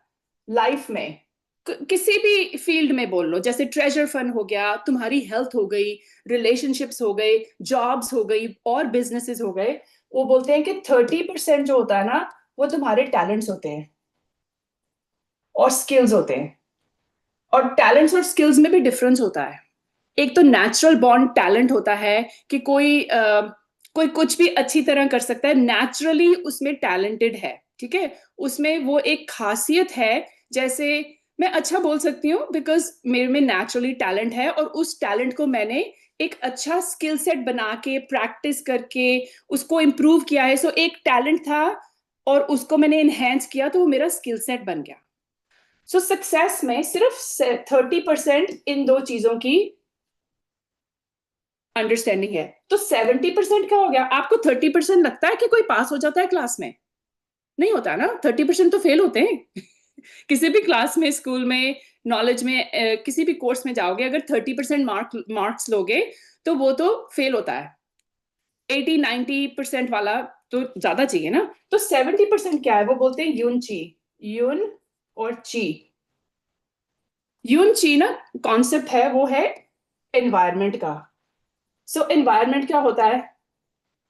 लाइफ में, किसी भी फील्ड में बोल लो, जैसे ट्रेजर फंड हो गया, तुम्हारी हेल्थ हो गई, रिलेशनशिप्स हो गए, जॉब्स हो गई, और बिजनेसेस हो गए, वो बोलते हैं कि 30% जो होता है ना, वो तुम्हारे टैलेंट्स होते हैं और स्किल्स होते हैं। और टैलेंट्स और स्किल्स में भी डिफरेंस होता है। एक तो नेचुरल बॉर्न टैलेंट होता है कि कोई कुछ भी अच्छी तरह कर सकता है, नेचुरली उसमें टैलेंटेड है, ठीक है, उसमें वो एक खासियत है, जैसे मैं अच्छा बोल सकती हूँ बिकॉज मेरे में नेचुरली टैलेंट है और उस टैलेंट को मैंने एक अच्छा स्किल सेट बना के प्रैक्टिस करके उसको इम्प्रूव किया है। सो एक टैलेंट था और उसको मैंने इनहेंस किया तो वो मेरा स्किल सेट बन गया। सो सक्सेस में सिर्फ 30% इन दो चीजों की अंडरस्टैंडिंग है, तो 70% क्या हो गया? आपको 30% लगता है कि कोई पास हो जाता है क्लास में? नहीं होता ना, 30% तो फेल होते हैं। किसी भी क्लास में, स्कूल में, नॉलेज में, किसी भी कोर्स में जाओगे, अगर 30% मार्क्स लोगे तो वो तो फेल होता है। 80-90% वाला तो ज्यादा चाहिए ना। तो 70% क्या है? वो बोलते हैं यून ची। यून और ची। यून ची ना कॉन्सेप्ट है, वो है एनवायरमेंट का। सो एनवायरमेंट क्या होता है?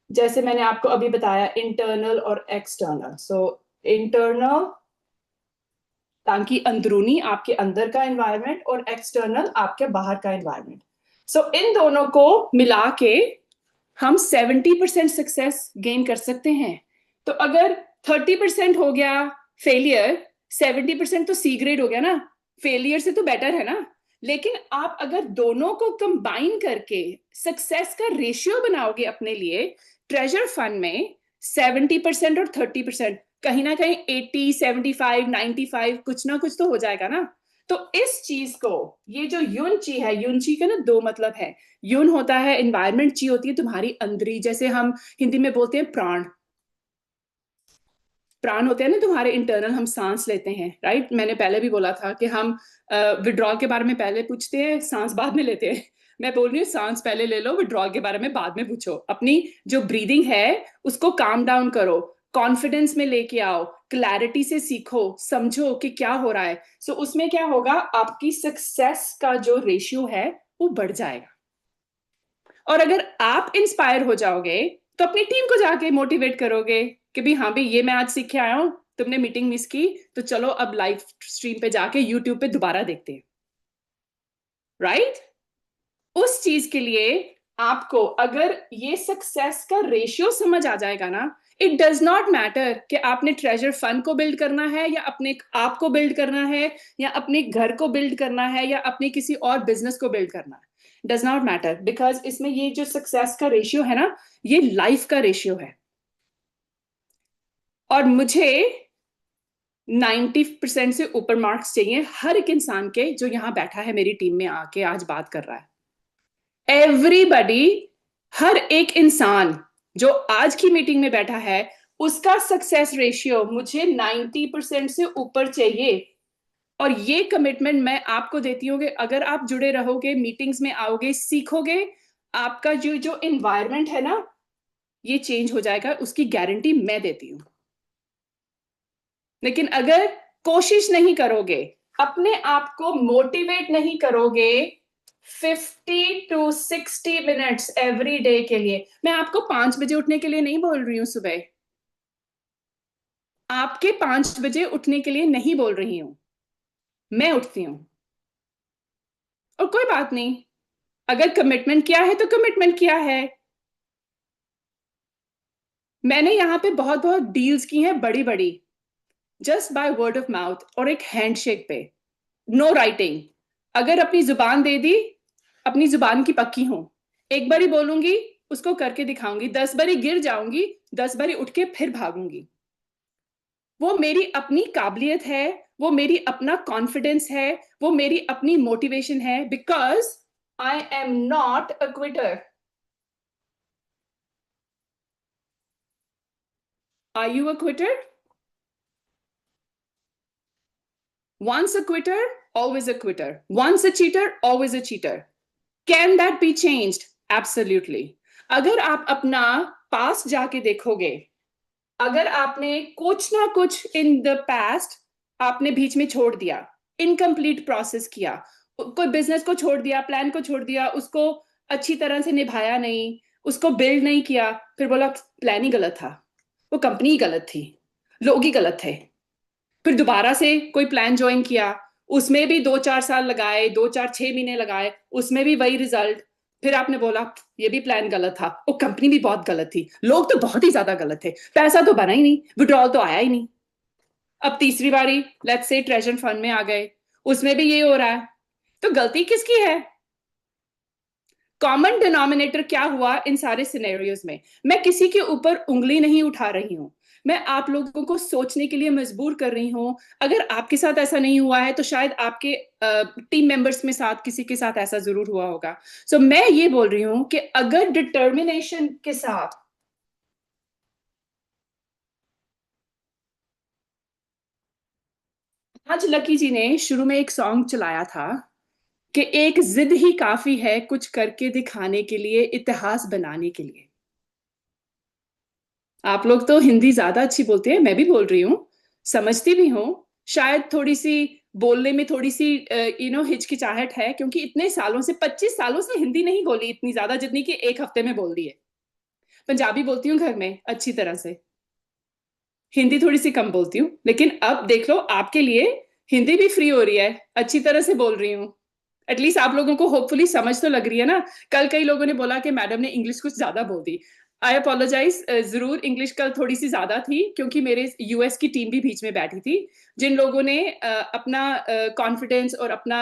जैसे मैंने आपको अभी बताया, इंटरनल और एक्सटर्नल। सो इंटरनल ताकि अंदरूनी आपके अंदर का एनवायरनमेंट, और एक्सटर्नल आपके बाहर का एनवायरनमेंट। सो इन दोनों को मिला के हम 70% सक्सेस गेन कर सकते हैं। तो अगर 30% हो गया फेलियर, 70% तो सी ग्रेड हो गया ना, फेलियर से तो बेटर है ना। लेकिन आप अगर दोनों को कंबाइन करके सक्सेस का रेशियो बनाओगे अपने लिए, ट्रेजर फंड में 70% और 30%, कहीं ना कहीं 80, 75, 95 कुछ ना कुछ तो हो जाएगा ना। तो इस चीज को, ये जो यून ची है, यून ची का ना दो मतलब है। यून होता है एनवायरमेंट, ची होती है तुम्हारी अंदरी, जैसे हम हिंदी में बोलते हैं प्राण। प्राण होते हैं ना तुम्हारे इंटरनल, हम सांस लेते हैं, राइट? मैंने पहले भी बोला था कि हम विड्रॉल के बारे में पहले पूछते हैं, सांस बाद में लेते हैं। मैं बोल रही हूँ सांस पहले ले लो, विड्रॉल के बारे में बाद में पूछो। अपनी जो ब्रीदिंग है उसको काम डाउन करो, कॉन्फिडेंस में लेके आओ, क्लैरिटी से सीखो, समझो कि क्या हो रहा है। सो उसमें क्या होगा, आपकी सक्सेस का जो रेशियो है वो बढ़ जाएगा। और अगर आप इंस्पायर हो जाओगे तो अपनी टीम को जाके मोटिवेट करोगे कि भी हाँ भाई, ये मैं आज सीख के आया हूं, तुमने मीटिंग मिस की तो चलो अब लाइव स्ट्रीम पे जाके यूट्यूब पे दोबारा देखते हैं, राइट? उस चीज के लिए आपको अगर ये सक्सेस का रेशियो समझ आ जाएगा ना, इट डज नॉट मैटर कि आपने ट्रेजर फंड को बिल्ड करना है या अपने आप को बिल्ड करना है या अपने घर को बिल्ड करना है या अपने किसी और बिजनेस को बिल्ड करना है। डज नॉट मैटर, बिकॉज इसमें ये जो सक्सेस का रेशियो है ना, ये लाइफ का रेशियो है। और मुझे 90% से ऊपर मार्क्स चाहिए हर एक इंसान के जो यहां बैठा है मेरी टीम में आके आज बात कर रहा है। एवरीबडी, हर एक इंसान जो आज की मीटिंग में बैठा है, उसका सक्सेस रेशियो मुझे 90% से ऊपर चाहिए। और ये कमिटमेंट मैं आपको देती हूँ कि अगर आप जुड़े रहोगे, मीटिंग्स में आओगे, सीखोगे, आपका जो जो एनवायरनमेंट है ना, ये चेंज हो जाएगा, उसकी गारंटी मैं देती हूँ। लेकिन अगर कोशिश नहीं करोगे, अपने आप को मोटिवेट नहीं करोगे 50 to 60 मिनट्स एवरी डे के लिए, मैं आपको 5 बजे उठने के लिए नहीं बोल रही हूँ सुबह, आपके 5 बजे उठने के लिए नहीं बोल रही हूं, मैं उठती हूं। और कोई बात नहीं, अगर कमिटमेंट किया है तो कमिटमेंट किया है। मैंने यहां पे बहुत बहुत डील्स की हैं बड़ी बड़ी, just by word of mouth और एक हैंडशेक पे, नो राइटिंग। अगर अपनी जुबान दे दी, अपनी जुबान की पक्की हूं, एक बारी बोलूंगी, उसको करके दिखाऊंगी, 10 बारी गिर जाऊंगी, 10 बारी उठ के फिर भागूंगी। वो मेरी अपनी काबिलियत है, वो मेरी अपना कॉन्फिडेंस है, वो मेरी अपनी मोटिवेशन है, because I am not a quitter. Are you a quitter? Once a quitter, always a quitter. Once a cheater, always a cheater. Can that be changed? Absolutely. अगर आप अपना पास्ट जाके देखोगे, अगर आपने कुछ ना कुछ इन द पास्ट आपने बीच में छोड़ दिया, इनकम्प्लीट प्रोसेस किया, कोई बिजनेस को छोड़ दिया, प्लान को छोड़ दिया, उसको अच्छी तरह से निभाया नहीं, उसको बिल्ड नहीं किया, फिर बोला प्लान ही गलत था, वो कंपनी ही गलत थी, लोग ही गलत थे, फिर दोबारा से कोई प्लान ज्वाइन किया, उसमें भी 2-4 साल लगाए, 2-4-6 महीने लगाए, उसमें भी वही रिजल्ट, फिर आपने बोला ये भी प्लान गलत था, वो कंपनी भी बहुत गलत थी, लोग तो बहुत ही ज्यादा गलत थे, पैसा तो बना ही नहीं, विड्रॉल तो आया ही नहीं। अब तीसरी बारी लेट्स से ट्रेजर फंड में आ गए, उसमें भी ये हो रहा है, तो गलती किसकी है? कॉमन डिनोमिनेटर क्या हुआ इन सारे सिनेरियोज में? मैं किसी के ऊपर उंगली नहीं उठा रही हूं, मैं आप लोगों को सोचने के लिए मजबूर कर रही हूं। अगर आपके साथ ऐसा नहीं हुआ है तो शायद आपके टीम मेंबर्स में साथ किसी के साथ ऐसा जरूर हुआ होगा। सो मैं ये बोल रही हूं कि अगर डिटर्मिनेशन के साथ आज लकी जी ने शुरू में एक सॉन्ग चलाया था कि एक जिद ही काफी है कुछ करके दिखाने के लिए, इतिहास बनाने के लिए। आप लोग तो हिंदी ज्यादा अच्छी बोलते हैं, मैं भी बोल रही हूँ, समझती भी हूँ। शायद थोड़ी सी बोलने में थोड़ी सी हिचकिचाहट है, क्योंकि इतने सालों से 25 सालों से हिंदी नहीं बोली इतनी ज्यादा जितनी कि एक हफ्ते में बोल दी है। पंजाबी बोलती हूँ घर में अच्छी तरह से, हिंदी थोड़ी सी कम बोलती हूँ, लेकिन अब देख लो आपके लिए हिंदी भी फ्री हो रही है, अच्छी तरह से बोल रही हूँ। एटलीस्ट आप लोगों को होपफुली समझ तो लग रही है ना। कल कई लोगों ने बोला कि मैडम ने इंग्लिश कुछ ज्यादा बोल दी। आई अपोलोजाइज, जरूर इंग्लिश कल थोड़ी सी ज्यादा थी, क्योंकि मेरे यूएस की टीम भी बीच में बैठी थी, जिन लोगों ने अपना कॉन्फिडेंस और अपना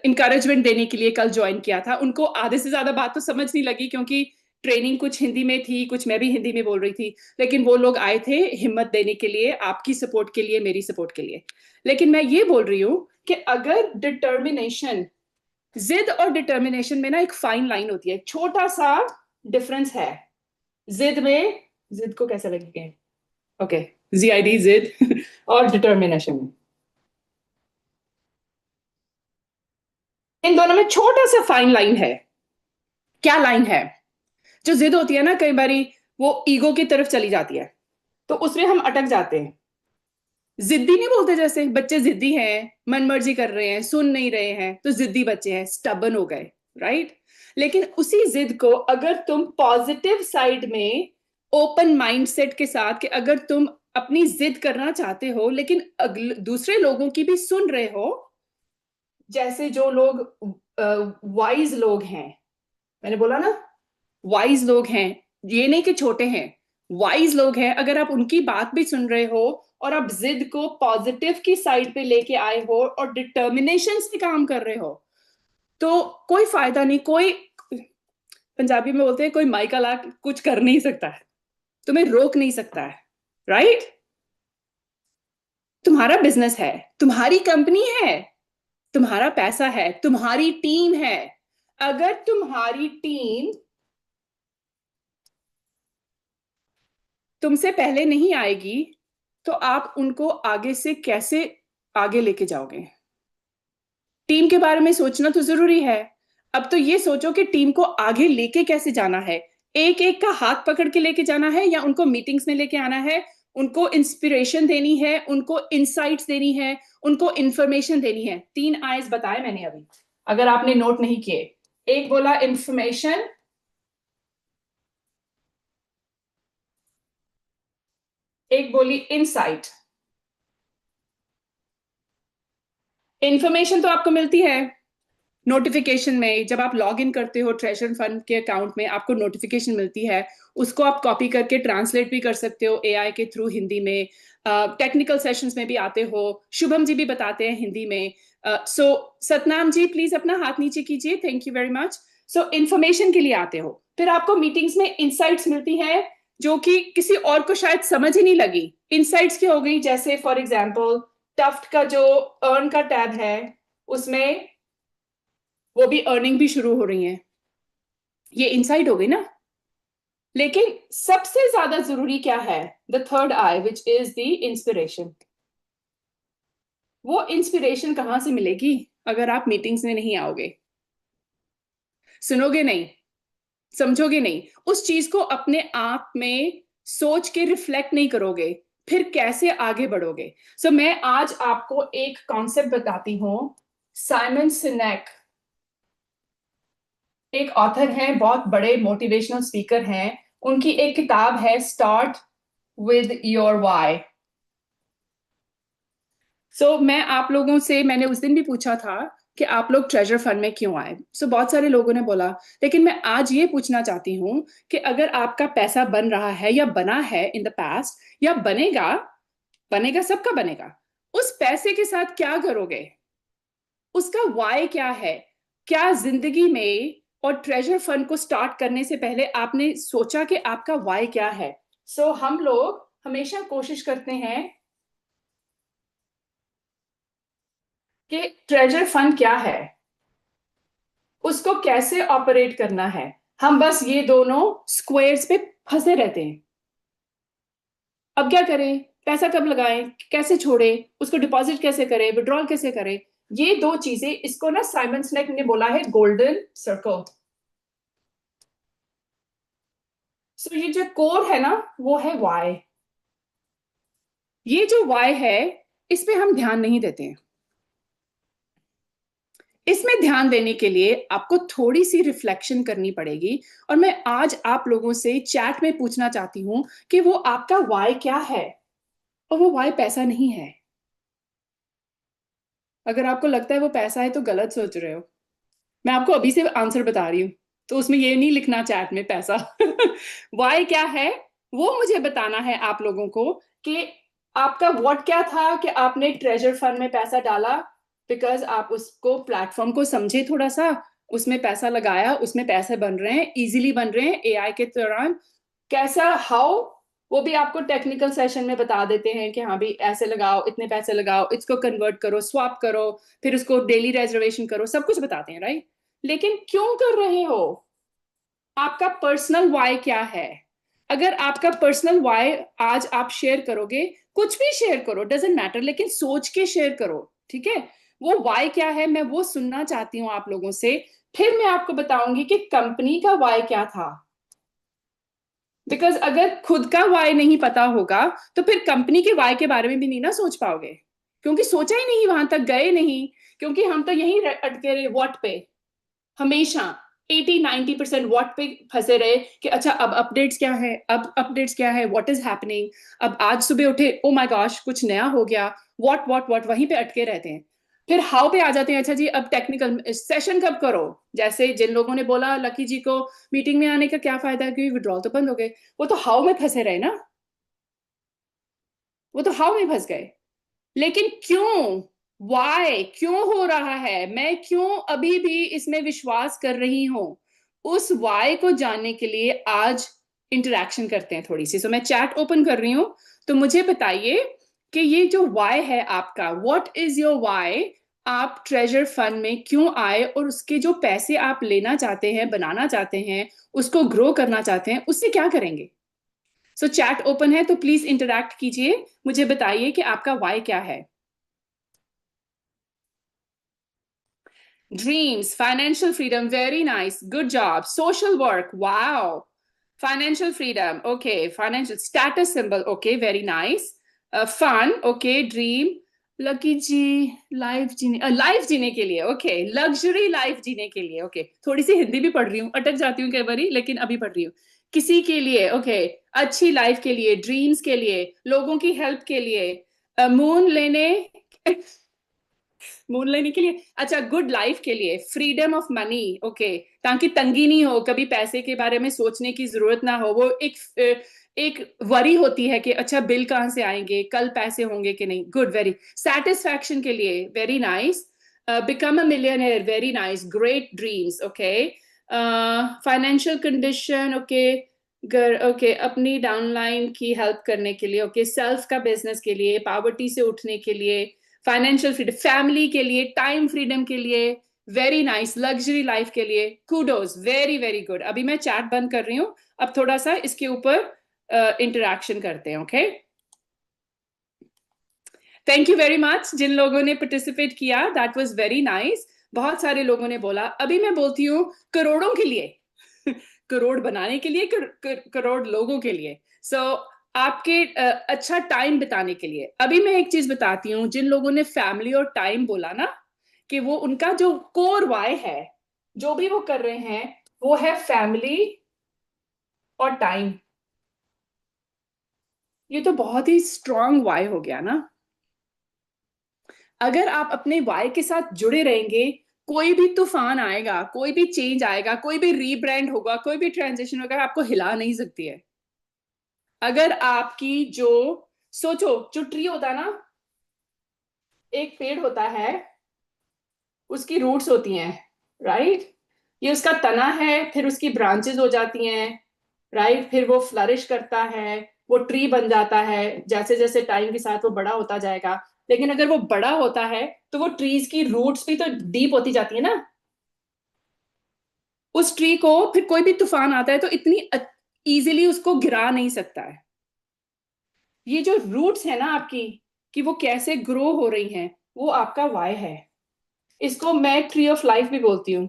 इंकरेजमेंट देने के लिए कल ज्वाइन किया था, उनको आधे से ज्यादा बात तो समझ नहीं लगी, क्योंकि ट्रेनिंग कुछ हिंदी में थी, कुछ मैं भी हिंदी में बोल रही थी, लेकिन वो लोग आए थे हिम्मत देने के लिए, आपकी सपोर्ट के लिए, मेरी सपोर्ट के लिए। लेकिन मैं ये बोल रही हूँ कि अगर डिटर्मिनेशन, जिद और डिटर्मिनेशन में ना एक फाइन लाइन होती है, छोटा सा डिफरेंस है। जिद में, जिद को कैसे लगेंगे, ओके, जीआईडी जिद और डिटर्मिनेशन में, इन दोनों में छोटा सा फाइन लाइन है। क्या लाइन है? जो जिद होती है ना, कई बारी वो ईगो की तरफ चली जाती है, तो उसमें हम अटक जाते हैं। जिद्दी नहीं बोलते, जैसे बच्चे जिद्दी हैं, मनमर्जी कर रहे हैं, सुन नहीं रहे हैं, तो जिद्दी बच्चे हैं, स्टबन हो गए, राइट? लेकिन उसी जिद को अगर तुम पॉजिटिव साइड में ओपन माइंडसेट के साथ, कि अगर तुम अपनी जिद करना चाहते हो लेकिन दूसरे लोगों की भी सुन रहे हो, जैसे जो लोग वाइज लोग हैं, मैंने बोला ना वाइज लोग हैं, ये नहीं कि छोटे हैं, वाइज लोग हैं, अगर आप उनकी बात भी सुन रहे हो और आप जिद को पॉजिटिव की साइड पे लेके आए हो और डिटर्मिनेशन से काम कर रहे हो, तो कोई फायदा नहीं, कोई, पंजाबी में बोलते हैं कोई माइका ला कुछ कर नहीं सकता है, तुम्हें रोक नहीं सकता है, राइट? तुम्हारा बिजनेस है, तुम्हारी कंपनी है, तुम्हारा पैसा है, तुम्हारी टीम है। अगर तुम्हारी टीम तुमसे पहले नहीं आएगी तो आप उनको आगे से कैसे आगे लेके जाओगे? टीम के बारे में सोचना तो जरूरी है। अब तो ये सोचो कि टीम को आगे लेके कैसे जाना है, एक एक का हाथ पकड़ के लेके जाना है, या उनको मीटिंग्स में लेके आना है, उनको इंस्पिरेशन देनी है, उनको इंसाइट्स देनी है, उनको इंफॉर्मेशन देनी है। 3 आईज बताए मैंने अभी, अगर आपने नोट नहीं किए। एक बोला इंफॉर्मेशन, एक बोली इंसाइट। इंफॉर्मेशन तो आपको मिलती है नोटिफिकेशन में, जब आप लॉग इन करते हो ट्रेजर फंड के अकाउंट में, आपको नोटिफिकेशन मिलती है, उसको आप कॉपी करके ट्रांसलेट भी कर सकते हो एआई के थ्रू हिंदी में। टेक्निकल सेशंस में भी आते हो, शुभम जी भी बताते हैं हिंदी में। सो सतनाम जी प्लीज अपना हाथ नीचे कीजिए, thank you very much. So information के लिए आते हो, फिर आपको मीटिंग्स में इंसाइट्स मिलती है जो कि किसी और को शायद समझ ही नहीं लगी। इंसाइट्स क्या हो गई, जैसे फॉर एग्जाम्पल टफ्ट का जो अर्न का टैब है, उसमें वो भी अर्निंग भी शुरू हो रही है, ये इनसाइट हो गई ना। लेकिन सबसे ज्यादा जरूरी क्या है, the third I which is the inspiration. वो इंस्पिरेशन कहां से मिलेगी अगर आप मीटिंग्स में नहीं आओगे, सुनोगे नहीं, समझोगे नहीं, उस चीज को अपने आप में सोच के रिफ्लेक्ट नहीं करोगे, फिर कैसे आगे बढ़ोगे? सो मैं आज आपको एक कॉन्सेप्ट बताती हूं। साइमन सिनेक एक ऑथर हैं, बहुत बड़े मोटिवेशनल स्पीकर हैं, उनकी एक किताब है स्टार्ट विद योर वाई। सो मैं आप लोगों से, मैंने उस दिन भी पूछा था कि आप लोग ट्रेजर फंड में क्यों आए, सो बहुत सारे लोगों ने बोला, लेकिन मैं आज ये पूछना चाहती हूँ कि अगर आपका पैसा बन रहा है या बना है इन द पास्ट या बनेगा, बनेगा, सबका बनेगा। उस पैसे के साथ क्या करोगे, उसका वाई क्या है? क्या जिंदगी में और ट्रेजर फंड को स्टार्ट करने से पहले आपने सोचा कि आपका वाई क्या है? सो हम लोग हमेशा कोशिश करते हैं कि ट्रेजर फंड क्या है, उसको कैसे ऑपरेट करना है। हम बस ये दोनों स्क्वेयर्स पे फंसे रहते हैं। अब क्या करें, पैसा कब लगाएं, कैसे छोड़े, उसको डिपॉजिट कैसे करें, विड्रॉल कैसे करें, ये दो चीजें, इसको ना साइमन सिनेक ने बोला है गोल्डन सर्कल। सो ये जो कोर है ना, वो है वाई। ये जो वाई है, इस पे हम ध्यान नहीं देते हैं। इसमें ध्यान देने के लिए आपको थोड़ी सी रिफ्लेक्शन करनी पड़ेगी। और मैं आज आप लोगों से चैट में पूछना चाहती हूं कि वो आपका वाई क्या है। और वो वाई पैसा नहीं है। अगर आपको लगता है वो पैसा है तो गलत सोच रहे हो। मैं आपको अभी से आंसर बता रही हूँ, तो उसमें ये नहीं लिखना चैट में पैसा। वाई क्या है, वो मुझे बताना है आप लोगों को कि आपका व्हाट क्या था कि आपने ट्रेजर फंड में पैसा डाला। बिकॉज आप उसको प्लेटफॉर्म को समझे थोड़ा सा, उसमें पैसा लगाया, उसमें पैसे बन रहे हैं, इजीली बन रहे हैं एआई के दौरान। कैसा, हाउ, वो भी आपको टेक्निकल सेशन में बता देते हैं कि हाँ भी ऐसे लगाओ, इतने पैसे लगाओ, इसको कन्वर्ट करो, स्वैप करो, फिर उसको डेली रिजर्वेशन करो, सब कुछ बताते हैं, राइट? लेकिन क्यों कर रहे हो? आपका पर्सनल वाई क्या है? अगर आपका पर्सनल वाई आज आप शेयर करोगे, कुछ भी शेयर करो, डजेंट मैटर, लेकिन सोच के शेयर करो, ठीक है? वो वाई क्या है, मैं वो सुनना चाहती हूँ आप लोगों से। फिर मैं आपको बताऊंगी कि कंपनी का वाई क्या था। बिकॉज अगर खुद का वाई नहीं पता होगा तो फिर कंपनी के वाई के बारे में भी नहीं ना सोच पाओगे, क्योंकि सोचा ही नहीं, वहां तक गए नहीं। क्योंकि हम तो यही अटके रहे व्हाट पे, हमेशा 80-90% व्हाट पे फंसे रहे कि अच्छा अब अपडेट्स क्या है, अब अपडेट्स क्या है, व्हाट इज हैपनिंग। अब आज सुबह उठे, ओ माय गॉश कुछ नया हो गया, व्हाट व्हाट व्हाट, वहीं पे अटके रहते हैं। फिर हाउ पे आ जाते हैं, अच्छा जी अब टेक्निकल सेशन कब करो। जैसे जिन लोगों ने बोला लकी जी को मीटिंग में आने का क्या फायदा, क्योंकि विड्रॉल तो बंद हो गए। वो तो हाउ में फंसे रहे ना, वो तो हाउ में फंस गए। लेकिन क्यों, वाई क्यों हो रहा है, मैं क्यों अभी भी इसमें विश्वास कर रही हूं, उस वाई को जानने के लिए आज इंटरेक्शन करते हैं थोड़ी सी। सो मैं चैट ओपन कर रही हूं, तो मुझे बताइए कि ये जो वाई है आपका, व्हाट इज योर वाई। आप ट्रेजर फंड में क्यों आए, और उसके जो पैसे आप लेना चाहते हैं, बनाना चाहते हैं, उसको ग्रो करना चाहते हैं, उससे क्या करेंगे। सो चैट ओपन है, तो प्लीज इंटरैक्ट कीजिए, मुझे बताइए कि आपका वाई क्या है। Dreams, financial freedom, very nice. Good job. Social work, wow. Financial freedom, okay. Financial status symbol, okay, very nice. Fun, okay. Dream, Lucky ji, life जीने के लिए, ओके, लग्जरी लाइफ जीने के लिए, ओके। थोड़ी सी हिंदी भी पढ़ रही हूँ, अटक जाती हूँ कई बारी, लेकिन अभी पढ़ रही हूँ। किसी के लिए, ओके, अच्छी लाइफ के लिए, ड्रीम्स के लिए, लोगों की हेल्प के लिए, मून लेने, मून लेने के लिए, अच्छा, गुड लाइफ के लिए, फ्रीडम ऑफ मनी, ओके, ताकि तंगी नहीं हो, कभी पैसे के बारे में सोचने की जरूरत ना हो। वो एक वरी होती है कि अच्छा बिल कहाँ से आएंगे, कल पैसे होंगे कि नहीं। गुड, वेरी सेटिस्फैक्शन के लिए, very nice. Become a millionaire, very nice, great dreams, okay. Financial condition, okay, okay, अपनी डाउनलाइन की हेल्प करने के लिए, ओके, सेल्फ का बिजनेस के लिए, पावर्टी से उठने के लिए, फाइनेंशियल फ्रीडम, फैमिली के लिए, टाइम फ्रीडम के लिए, वेरी नाइस, लग्जरी लाइफ के लिए, कूडोज, वेरी वेरी गुड। अभी मैं चैट बंद कर रही हूँ, अब थोड़ा सा इसके ऊपर इंटरेक्शन करते हैं, okay. Thank you very much जिन लोगों ने पार्टिसिपेट किया, दैट वाज वेरी नाइस। बहुत सारे लोगों ने बोला। अभी मैं बोलती हूँ करोड़ों के लिए, करोड़ बनाने के लिए, करोड़ लोगों के लिए। सो आपके अच्छा टाइम बिताने के लिए। अभी मैं एक चीज बताती हूँ, जिन लोगों ने फैमिली और टाइम बोला ना, कि वो उनका जो कोर वाई है, जो भी वो कर रहे हैं, वो है फैमिली और टाइम। ये तो बहुत ही स्ट्रांग वाई हो गया ना। अगर आप अपने वाई के साथ जुड़े रहेंगे, कोई भी तूफान आएगा, कोई भी चेंज आएगा, कोई भी रीब्रांड होगा, कोई भी ट्रांजिशन होगा, आपको हिला नहीं सकती है। अगर आपकी जो सोचो, जो ट्री होता है ना, एक पेड़ होता है, उसकी रूट्स होती हैं, राइट? ये उसका तना है, फिर उसकी ब्रांचेस हो जाती हैं, राइट? फिर वो फ्लरिश करता है, वो ट्री बन जाता है, जैसे जैसे टाइम के साथ वो बड़ा होता जाएगा। लेकिन अगर वो बड़ा होता है तो वो ट्रीज की रूट्स भी तो डीप होती जाती है ना। उस ट्री को फिर कोई भी तूफान आता है तो इतनी इजीली उसको गिरा नहीं सकता है। ये जो रूट्स है ना आपकी, कि वो कैसे ग्रो हो रही हैं, वो आपका वाई है। इसको मैं ट्री ऑफ लाइफ भी बोलती हूँ,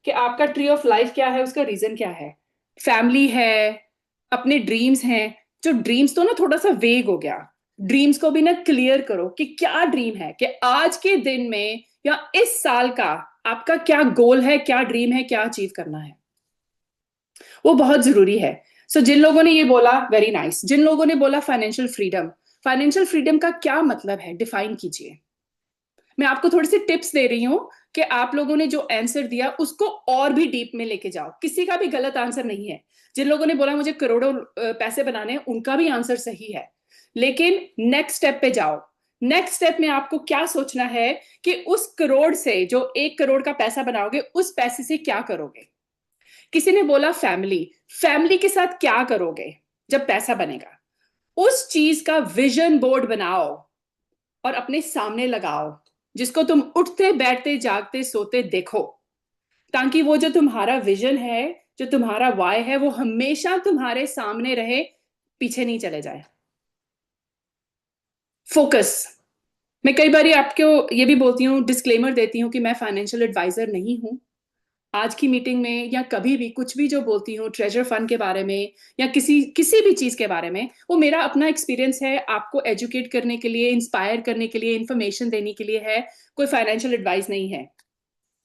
कि आपका ट्री ऑफ लाइफ क्या है, उसका रीजन क्या है। फैमिली है, अपने ड्रीम्स हैं। जो ड्रीम्स तो ना थोड़ा सा वेग हो गया, ड्रीम्स को भी ना क्लियर करो कि क्या ड्रीम है, कि आज के दिन में या इस साल का आपका क्या गोल है, क्या ड्रीम है, क्या अचीव करना है। वो बहुत जरूरी है। सो जिन लोगों ने ये बोला, वेरी नाइस। जिन लोगों ने बोला फाइनेंशियल फ्रीडम, फाइनेंशियल फ्रीडम का क्या मतलब है, डिफाइन कीजिए। मैं आपको थोड़ी सी टिप्स दे रही हूं कि आप लोगों ने जो आंसर दिया उसको और भी डीप में लेके जाओ। किसी का भी गलत आंसर नहीं है। जिन लोगों ने बोला मुझे करोड़ों पैसे बनाने हैं, उनका भी आंसर सही है। लेकिन नेक्स्ट स्टेप पे जाओ। नेक्स्ट स्टेप में आपको क्या सोचना है कि उस करोड़ से, जो 1 करोड़ का पैसा बनाओगे, उस पैसे से क्या करोगे। किसी ने बोला फैमिली, फैमिली के साथ क्या करोगे जब पैसा बनेगा। उस चीज का विजन बोर्ड बनाओ और अपने सामने लगाओ, जिसको तुम उठते बैठते जागते सोते देखो, ताकि वो जो तुम्हारा विजन है, जो तुम्हारा वाई है, वो हमेशा तुम्हारे सामने रहे, पीछे नहीं चले जाए। फोकस। मैं कई बार आपको ये भी बोलती हूँ, डिस्क्लेमर देती हूँ कि मैं फाइनेंशियल एडवाइजर नहीं हूँ। आज की मीटिंग में या कभी भी कुछ भी जो बोलती हूँ ट्रेजर फंड के बारे में या किसी किसी भी चीज के बारे में, वो मेरा अपना एक्सपीरियंस है, आपको एजुकेट करने के लिए, इंस्पायर करने के लिए, इंफॉर्मेशन देने के लिए है। कोई फाइनेंशियल एडवाइस नहीं है,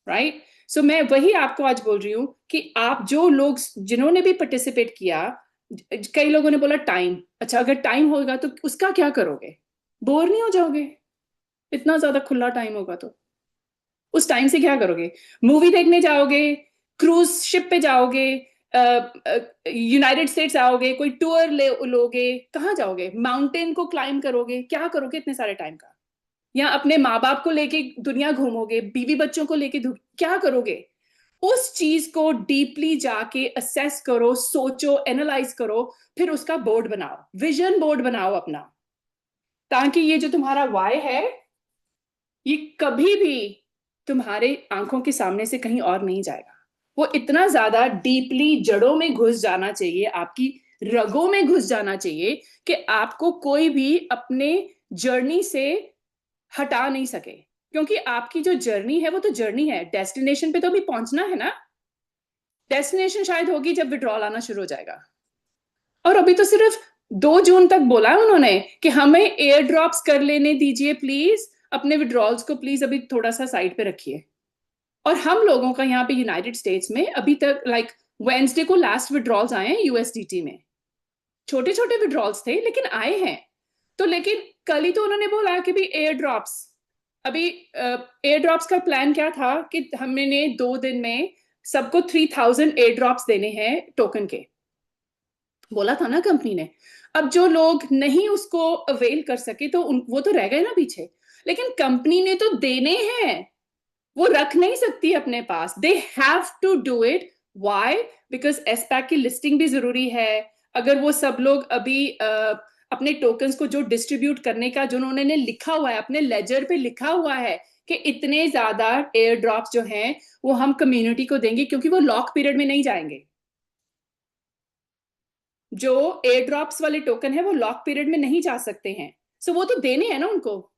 राइट? सो मैं वही आपको आज बोल रही हूँ कि आप जो लोग जिन्होंने भी पार्टिसिपेट किया, कई लोगों ने बोला टाइम। अच्छा, अगर टाइम होगा तो उसका क्या करोगे? बोर नहीं हो जाओगे? इतना ज्यादा खुला टाइम होगा तो उस टाइम से क्या करोगे? मूवी देखने जाओगे, क्रूज शिप पे जाओगे, यूनाइटेड स्टेट्स आओगे, कोई टूर लोगे, कहाँ जाओगे? माउंटेन को क्लाइम करोगे, क्या करोगे इतने सारे टाइम का? या अपने माँ बाप को लेके दुनिया घूमोगे, बीवी बच्चों को लेके क्या करोगे? उस चीज को डीपली जाके असेस करो, सोचो, एनालाइज करो, फिर उसका बोर्ड बनाओ, विजन बोर्ड बनाओ अपना, ताकि ये जो तुम्हारा वाई है, ये कभी भी तुम्हारे आंखों के सामने से कहीं और नहीं जाएगा। वो इतना ज्यादा डीपली जड़ों में घुस जाना चाहिए, आपकी रगों में घुस जाना चाहिए, कि आपको कोई भी अपने जर्नी से हटा नहीं सके। क्योंकि आपकी जो जर्नी है वो तो जर्नी है, डेस्टिनेशन पे तो अभी पहुंचना है ना। डेस्टिनेशन शायद होगी जब विड्रॉल आना शुरू हो जाएगा। और अभी तो सिर्फ 2 जून तक बोला है उन्होंने कि हमें एयर ड्रॉप्स कर लेने दीजिए प्लीज, अपने विड्रॉल्स को प्लीज अभी थोड़ा सा साइड पे रखिए। और हम लोगों का यहाँ पे यूनाइटेड स्टेट्स में अभी तक वेंसडे को लास्ट विड्रॉल्स आए हैं यूएसडीटी में। छोटे छोटे विड्रॉल्स थे लेकिन आए हैं। तो लेकिन कल ही तो उन्होंने बोला कि भी एयर ड्रॉप्स, अभी एयर ड्रॉप्स का प्लान क्या था कि हमने 2 दिन में सबको 3000 एयर ड्रॉप्स देने हैं टोकन के, बोला था ना कंपनी ने। अब जो लोग नहीं उसको अवेल कर सके तो वो तो रह गए ना पीछे। लेकिन कंपनी ने तो देने हैं, वो रख नहीं सकती अपने पास, they have to do it. Why? Because SPAC की लिस्टिंग भी जरूरी है। अगर वो सब लोग अभी अपने टोकन्स को जो डिस्ट्रीब्यूट करने का, जो उन्होंने लिखा हुआ है अपने लेजर पे, लिखा हुआ है कि इतने ज्यादा एयर ड्रॉप्स जो हैं वो हम कम्युनिटी को देंगे, क्योंकि वो लॉक पीरियड में नहीं जाएंगे। जो एयर ड्रॉप्स वाले टोकन है वो लॉक पीरियड में नहीं जा सकते हैं। सो वो तो देने हैं ना उनको।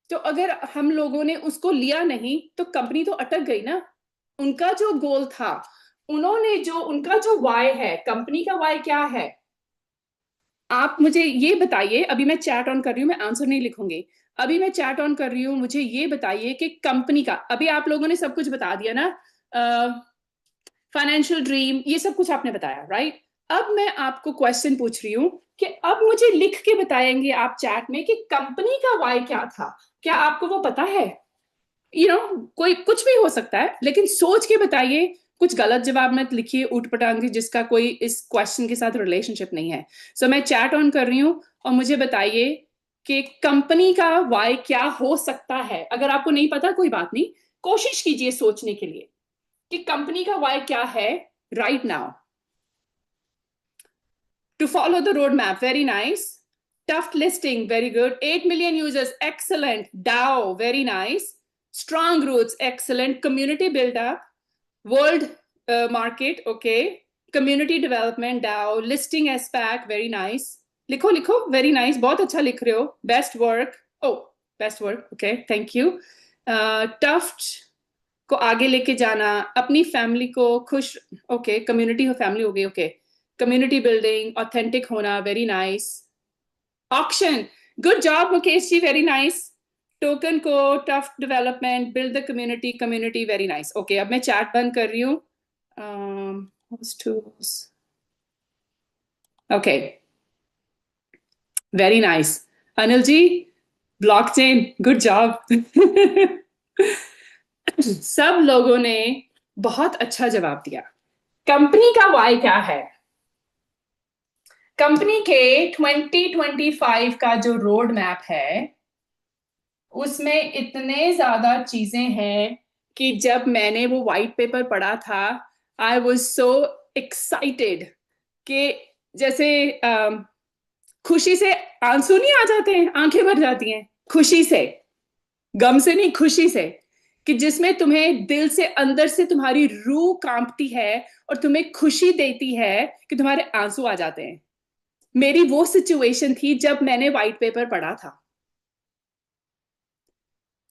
तो अगर हम लोगों ने उसको लिया नहीं तो कंपनी तो अटक गई ना। उनका जो गोल था, उन्होंने जो, उनका जो वाई है, कंपनी का वाई क्या है, आप मुझे ये बताइए। अभी मैं चैट ऑन कर रही हूँ, मैं आंसर नहीं लिखूंगी। अभी मैं चैट ऑन कर रही हूँ, मुझे ये बताइए कि कंपनी का, अभी आप लोगों ने सब कुछ बता दिया ना, फाइनेंशियल ड्रीम, ये सब कुछ आपने बताया, राइट? अब मैं आपको क्वेश्चन पूछ रही हूँ कि अब मुझे लिख के बताएंगे आप चैट में कि कंपनी का वाई क्या था। क्या आपको वो पता है? कोई कुछ भी हो सकता है, लेकिन सोच के बताइए। कुछ गलत जवाब मत लिखिए ऊटपटांग जिसका कोई इस क्वेश्चन के साथ रिलेशनशिप नहीं है। सो मैं चैट ऑन कर रही हूँ और मुझे बताइए कि कंपनी का वाई क्या हो सकता है। अगर आपको नहीं पता कोई बात नहीं, कोशिश कीजिए सोचने के लिए कि कंपनी का वाई क्या है right now. To follow the roadmap, very nice. Tough listing, very good. 8 million users, excellent. DAO, very nice. Strong roots, excellent. Community build up. World market, okay. Community development, DAO. Listing SPAC, very nice. लिखो लिखो, very nice. बहुत अच्छा लिख रहे हो. Best work. Oh, best work. Okay, thank you. Tough को आगे लेके जाना, अपनी फैमिली को खुश, ओके, कम्युनिटी और फैमिली हो गई, ओके, कम्युनिटी बिल्डिंग, ऑथेंटिक होना, very nice. Auction, good job Mukesh ji, very nice. Token को tough development, build the community, community, very nice. Okay, अब मैं चैट बंद कर रही हूँ। Okay, very nice. Anil ji, blockchain, good job. सब लोगों ने बहुत अच्छा जवाब दिया। कंपनी का वाई क्या है? कंपनी के 2025 का जो रोड मैप है उसमें इतने ज्यादा चीजें हैं कि जब मैंने वो व्हाइट पेपर पढ़ा था आई वॉज सो एक्साइटेड कि जैसे खुशी से आंसू नहीं आ जाते हैं, आंखें भर जाती हैं खुशी से, गम से नहीं, खुशी से, कि जिसमें तुम्हें दिल से अंदर से तुम्हारी रूह कांपती है और तुम्हें खुशी देती है कि तुम्हारे आंसू आ जाते हैं। मेरी वो सिचुएशन थी जब मैंने व्हाइट पेपर पढ़ा था।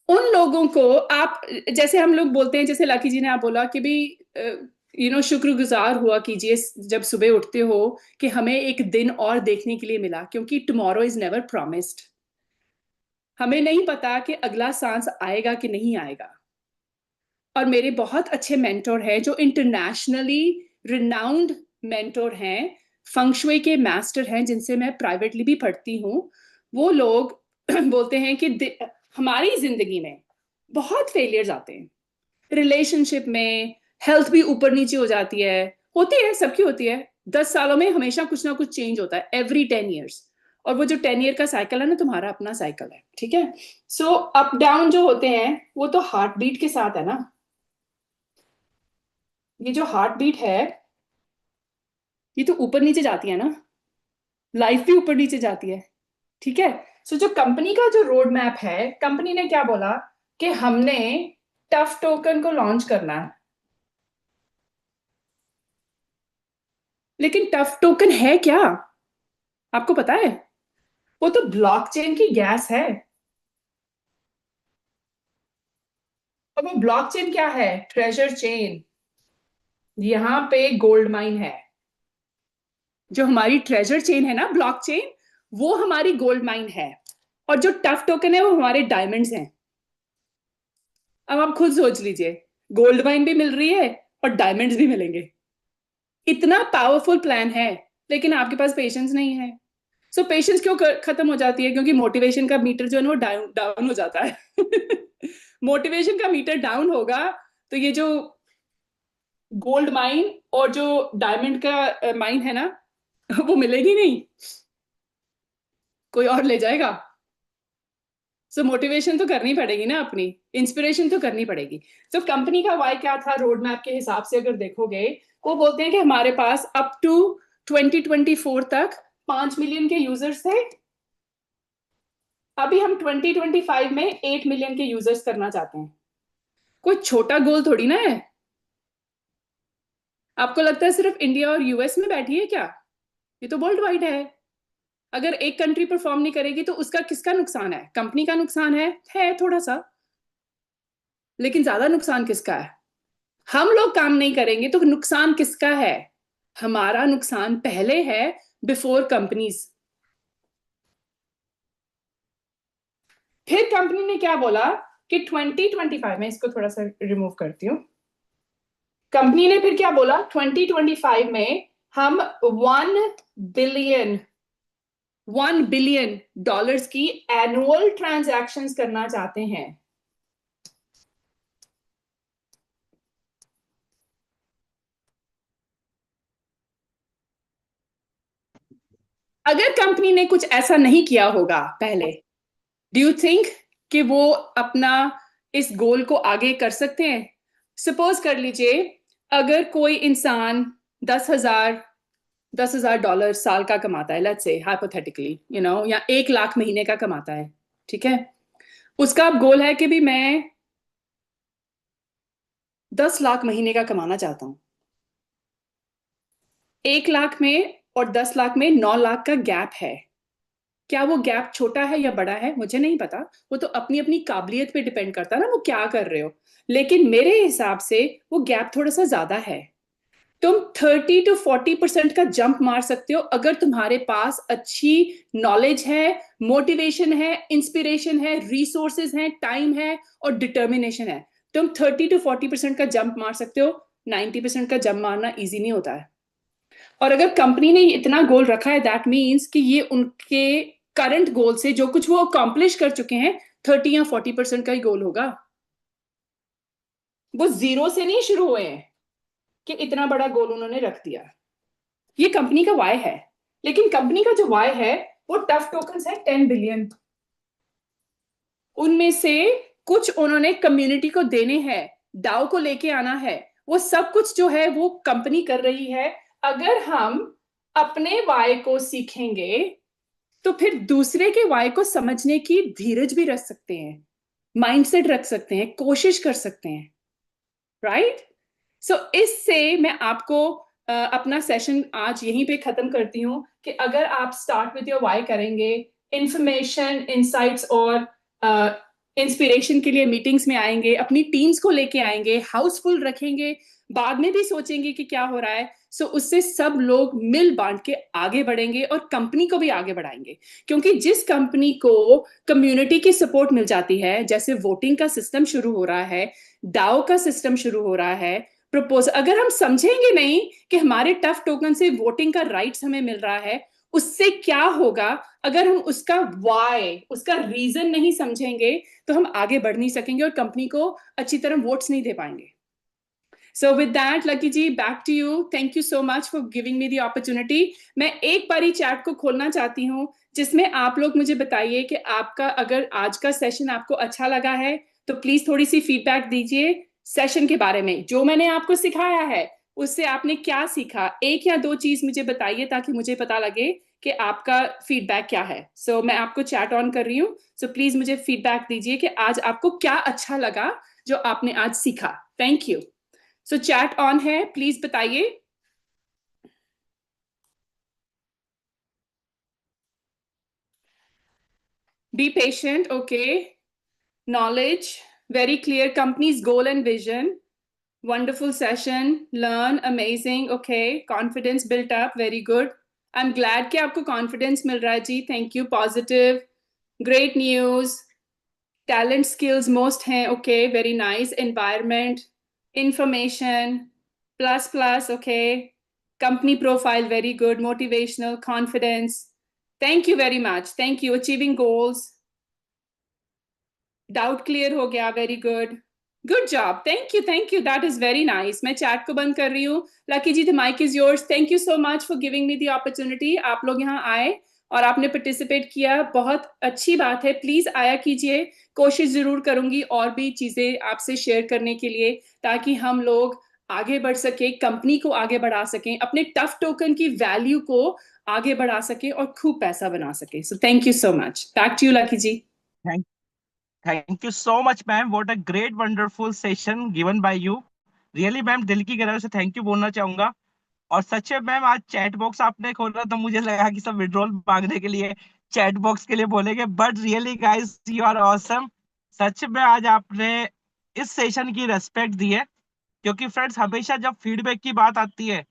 उन लोगों को आप, जैसे हम लोग बोलते हैं, जैसे लाकी जी ने आप बोला कि भी शुक्रगुजार हुआ कीजिए जब सुबह उठते हो कि हमें एक दिन और देखने के लिए मिला, क्योंकि टुमारो इज नेवर प्रॉमिस्ड। हमें नहीं पता कि अगला सांस आएगा कि नहीं आएगा। और मेरे बहुत अच्छे मेंटोर हैं जो इंटरनेशनली रिनाउंड मेंटोर हैं, फंक्शुए के मास्टर हैं, जिनसे मैं प्राइवेटली भी पढ़ती हूँ। वो लोग बोलते हैं कि हमारी जिंदगी में बहुत फेलियर्स आते हैं, रिलेशनशिप में, हेल्थ भी ऊपर नीचे हो जाती है, होती है, सबकी होती है। 10 सालों में हमेशा कुछ ना कुछ चेंज होता है, एवरी 10 ईयर्स। और वो जो 10 ईयर का साइकिल है ना, तुम्हारा अपना साइकिल है, ठीक है। सो अप डाउन जो होते हैं वो तो हार्ट बीट के साथ है ना। ये जो हार्ट बीट है ये तो ऊपर नीचे जाती है ना, लाइफ भी ऊपर नीचे जाती है, ठीक है। सो जो कंपनी का जो रोड मैप है, कंपनी ने क्या बोला कि हमने टफ टोकन को लॉन्च करना है। लेकिन टफ टोकन है क्या, आपको पता है? वो तो ब्लॉकचेन की गैस है। और वो ब्लॉकचेन क्या है? Treasure chain. यहाँ पे गोल्ड माइन है। जो हमारी ट्रेजर चेन है ना, ब्लॉकचेन, वो हमारी गोल्ड माइन है। और जो टफ टोकन है वो हमारे डायमंड्स हैं। अब आप खुद सोच लीजिए, गोल्ड माइन भी मिल रही है और डायमंड्स भी मिलेंगे। इतना पावरफुल प्लान है, लेकिन आपके पास पेशेंस नहीं है। सो पेशेंस क्यों खत्म हो जाती है? क्योंकि मोटिवेशन का मीटर जो है ना वो डाउन डाउन हो जाता है। मोटिवेशन का मीटर डाउन होगा तो ये जो गोल्ड माइन और जो डायमंड का माइन है ना, वो मिलेगी नहीं, कोई और ले जाएगा। सो मोटिवेशन तो करनी पड़ेगी ना, अपनी इंस्पिरेशन तो करनी पड़ेगी। तो कंपनी का वाई क्या था रोड मैप के हिसाब से अगर देखोगे, वो बोलते हैं कि हमारे पास अप टू 2024 तक 5 मिलियन के यूजर्स थे। अभी हम 2025 में 8 मिलियन के यूजर्स करना चाहते हैं। कोई छोटा गोल थोड़ी ना है। आपको लगता है सिर्फ इंडिया और यूएस में बैठी है क्या? ये तो वर्ल्ड वाइड है। अगर एक कंट्री परफॉर्म नहीं करेगी तो उसका किसका नुकसान है? कंपनी का नुकसान है थोड़ा सा, लेकिन ज्यादा नुकसान किसका है? हम लोग काम नहीं करेंगे तो नुकसान किसका है? हमारा नुकसान पहले है, बिफोर कंपनीज। फिर कंपनी ने क्या बोला कि 2025 में, इसको थोड़ा सा रिमूव करती हूँ। कंपनी ने फिर क्या बोला, 2025 में हम 1 बिलियन डॉलर्स की एनुअल ट्रांजैक्शंस करना चाहते हैं। अगर कंपनी ने कुछ ऐसा नहीं किया होगा पहले, डू यू थिंक कि वो अपना इस गोल को आगे कर सकते हैं? सपोज कर लीजिए, अगर कोई इंसान 10,000 $10,000 साल का कमाता है, लेट्स से हाइपोथेटिकली, या 1 लाख महीने का कमाता है, ठीक है। उसका गोल है कि भी मैं 10 लाख महीने का कमाना चाहता हूं। 1 लाख में और 10 लाख में 9 लाख का गैप है। क्या वो गैप छोटा है या बड़ा है मुझे नहीं पता, वो तो अपनी अपनी काबिलियत पे डिपेंड करता है ना, वो क्या कर रहे हो। लेकिन मेरे हिसाब से वो गैप थोड़ा सा ज्यादा है। तुम 30 to 40% का जंप मार सकते हो अगर तुम्हारे पास अच्छी नॉलेज है, मोटिवेशन है, इंस्पिरेशन है, रिसोर्सेज है, टाइम है और डिटर्मिनेशन है। तुम 30 to 40% का जंप मार सकते हो। 90% का जंप मारना इजी नहीं होता है। और अगर कंपनी ने इतना गोल रखा है, दैट मीन्स कि ये उनके करंट गोल से जो कुछ वो अकॉम्प्लिश कर चुके हैं, 30 या 40% का ही गोल होगा। वो जीरो से नहीं शुरू हुए हैं कि इतना बड़ा गोल उन्होंने रख दिया। ये कंपनी का वाई है। लेकिन कंपनी का जो वाई है वो टफ टोकन्स है 10 बिलियन। उनमें से कुछ उन्होंने कम्युनिटी को देने हैं, डाउ को लेके आना है। वो सब कुछ जो है वो कंपनी कर रही है। अगर हम अपने वाई को सीखेंगे तो फिर दूसरे के वाई को समझने की धीरज भी रख सकते हैं, माइंडसेट रख सकते हैं, कोशिश कर सकते हैं। राइट? सो इससे मैं आपको अपना सेशन आज यहीं पे खत्म करती हूँ कि अगर आप स्टार्ट विद योर वाई करेंगे, इंफॉर्मेशन, इंसाइट्स और इंस्पिरेशन के लिए मीटिंग्स में आएंगे, अपनी टीम्स को लेके आएंगे, हाउसफुल रखेंगे, बाद में भी सोचेंगे कि क्या हो रहा है, सो उससे सब लोग मिल बांट के आगे बढ़ेंगे और कंपनी को भी आगे बढ़ाएंगे। क्योंकि जिस कंपनी को कम्युनिटी की सपोर्ट मिल जाती है, जैसे वोटिंग का सिस्टम शुरू हो रहा है, डाओ का सिस्टम शुरू हो रहा है, प्रपोज, अगर हम समझेंगे नहीं कि हमारे टफ टोकन से वोटिंग का राइट्स हमें मिल रहा है, उससे क्या होगा, अगर हम उसका वाई, उसका रीजन नहीं समझेंगे तो हम आगे बढ़ नहीं सकेंगे और कंपनी को अच्छी तरह वोट्स नहीं दे पाएंगे। So with that, Lucky ji, back to you. Thank you so much for giving me the opportunity. मैं एक बारी चैट को खोलना चाहती हूँ जिसमें आप लोग मुझे बताइए कि आपका, अगर आज का सेशन आपको अच्छा लगा है तो प्लीज थोड़ी सी फीडबैक दीजिए सेशन के बारे में। जो मैंने आपको सिखाया है उससे आपने क्या सीखा, 1 या 2 चीज मुझे बताइए ताकि मुझे पता लगे कि आपका फीडबैक क्या है। सो मैं आपको चैट ऑन कर रही हूँ। सो प्लीज मुझे फीडबैक दीजिए कि आज आपको क्या अच्छा लगा जो आपने आज सीखा। Thank you. So chat on है, प्लीज बताइए। Be patient, okay. Knowledge, very clear, companies goal and vision, wonderful session, learn, amazing, okay, confidence built up, very good. I'm glad कि आपको confidence मिल रहा है जी, thank you, positive, great news, talent skills most हैं, okay, very nice, environment, information, plus plus, okay, company profile, very good, motivational, confidence, thank you very much, thank you, achieving goals, doubt clear हो गया, very good, good job, thank you, that is very nice. मैं chat को बंद कर रही हूँ। Lucky ji, the mic is yours. Thank you so much for giving me the opportunity. आप लोग यहाँ आए और आपने पार्टिसिपेट किया, बहुत अच्छी बात है। प्लीज आया कीजिए, कोशिश जरूर करूंगी और भी चीजें आपसे शेयर करने के लिए ताकि हम लोग आगे बढ़ सके, कंपनी को आगे बढ़ा सकें, अपने टफ टोकन की वैल्यू को आगे बढ़ा सके और खूब पैसा बना सके। So thank you so much. Back to you Lucky ji. Thank you so much ma'am, what a great wonderful session given by you. Really ma'am, दिल की गहराई से थैंक यू बोलना चाहूंगा। और सच में मैम, आज चैट बॉक्स आपने खोला तो मुझे लगा कि सब विड्रॉल मांगने के लिए चैट बॉक्स के लिए बोलेंगे, but really guys you are awesome. सच में आज आपने इस सेशन की रेस्पेक्ट दी है, क्योंकि फ्रेंड्स हमेशा जब फीडबैक की बात आती है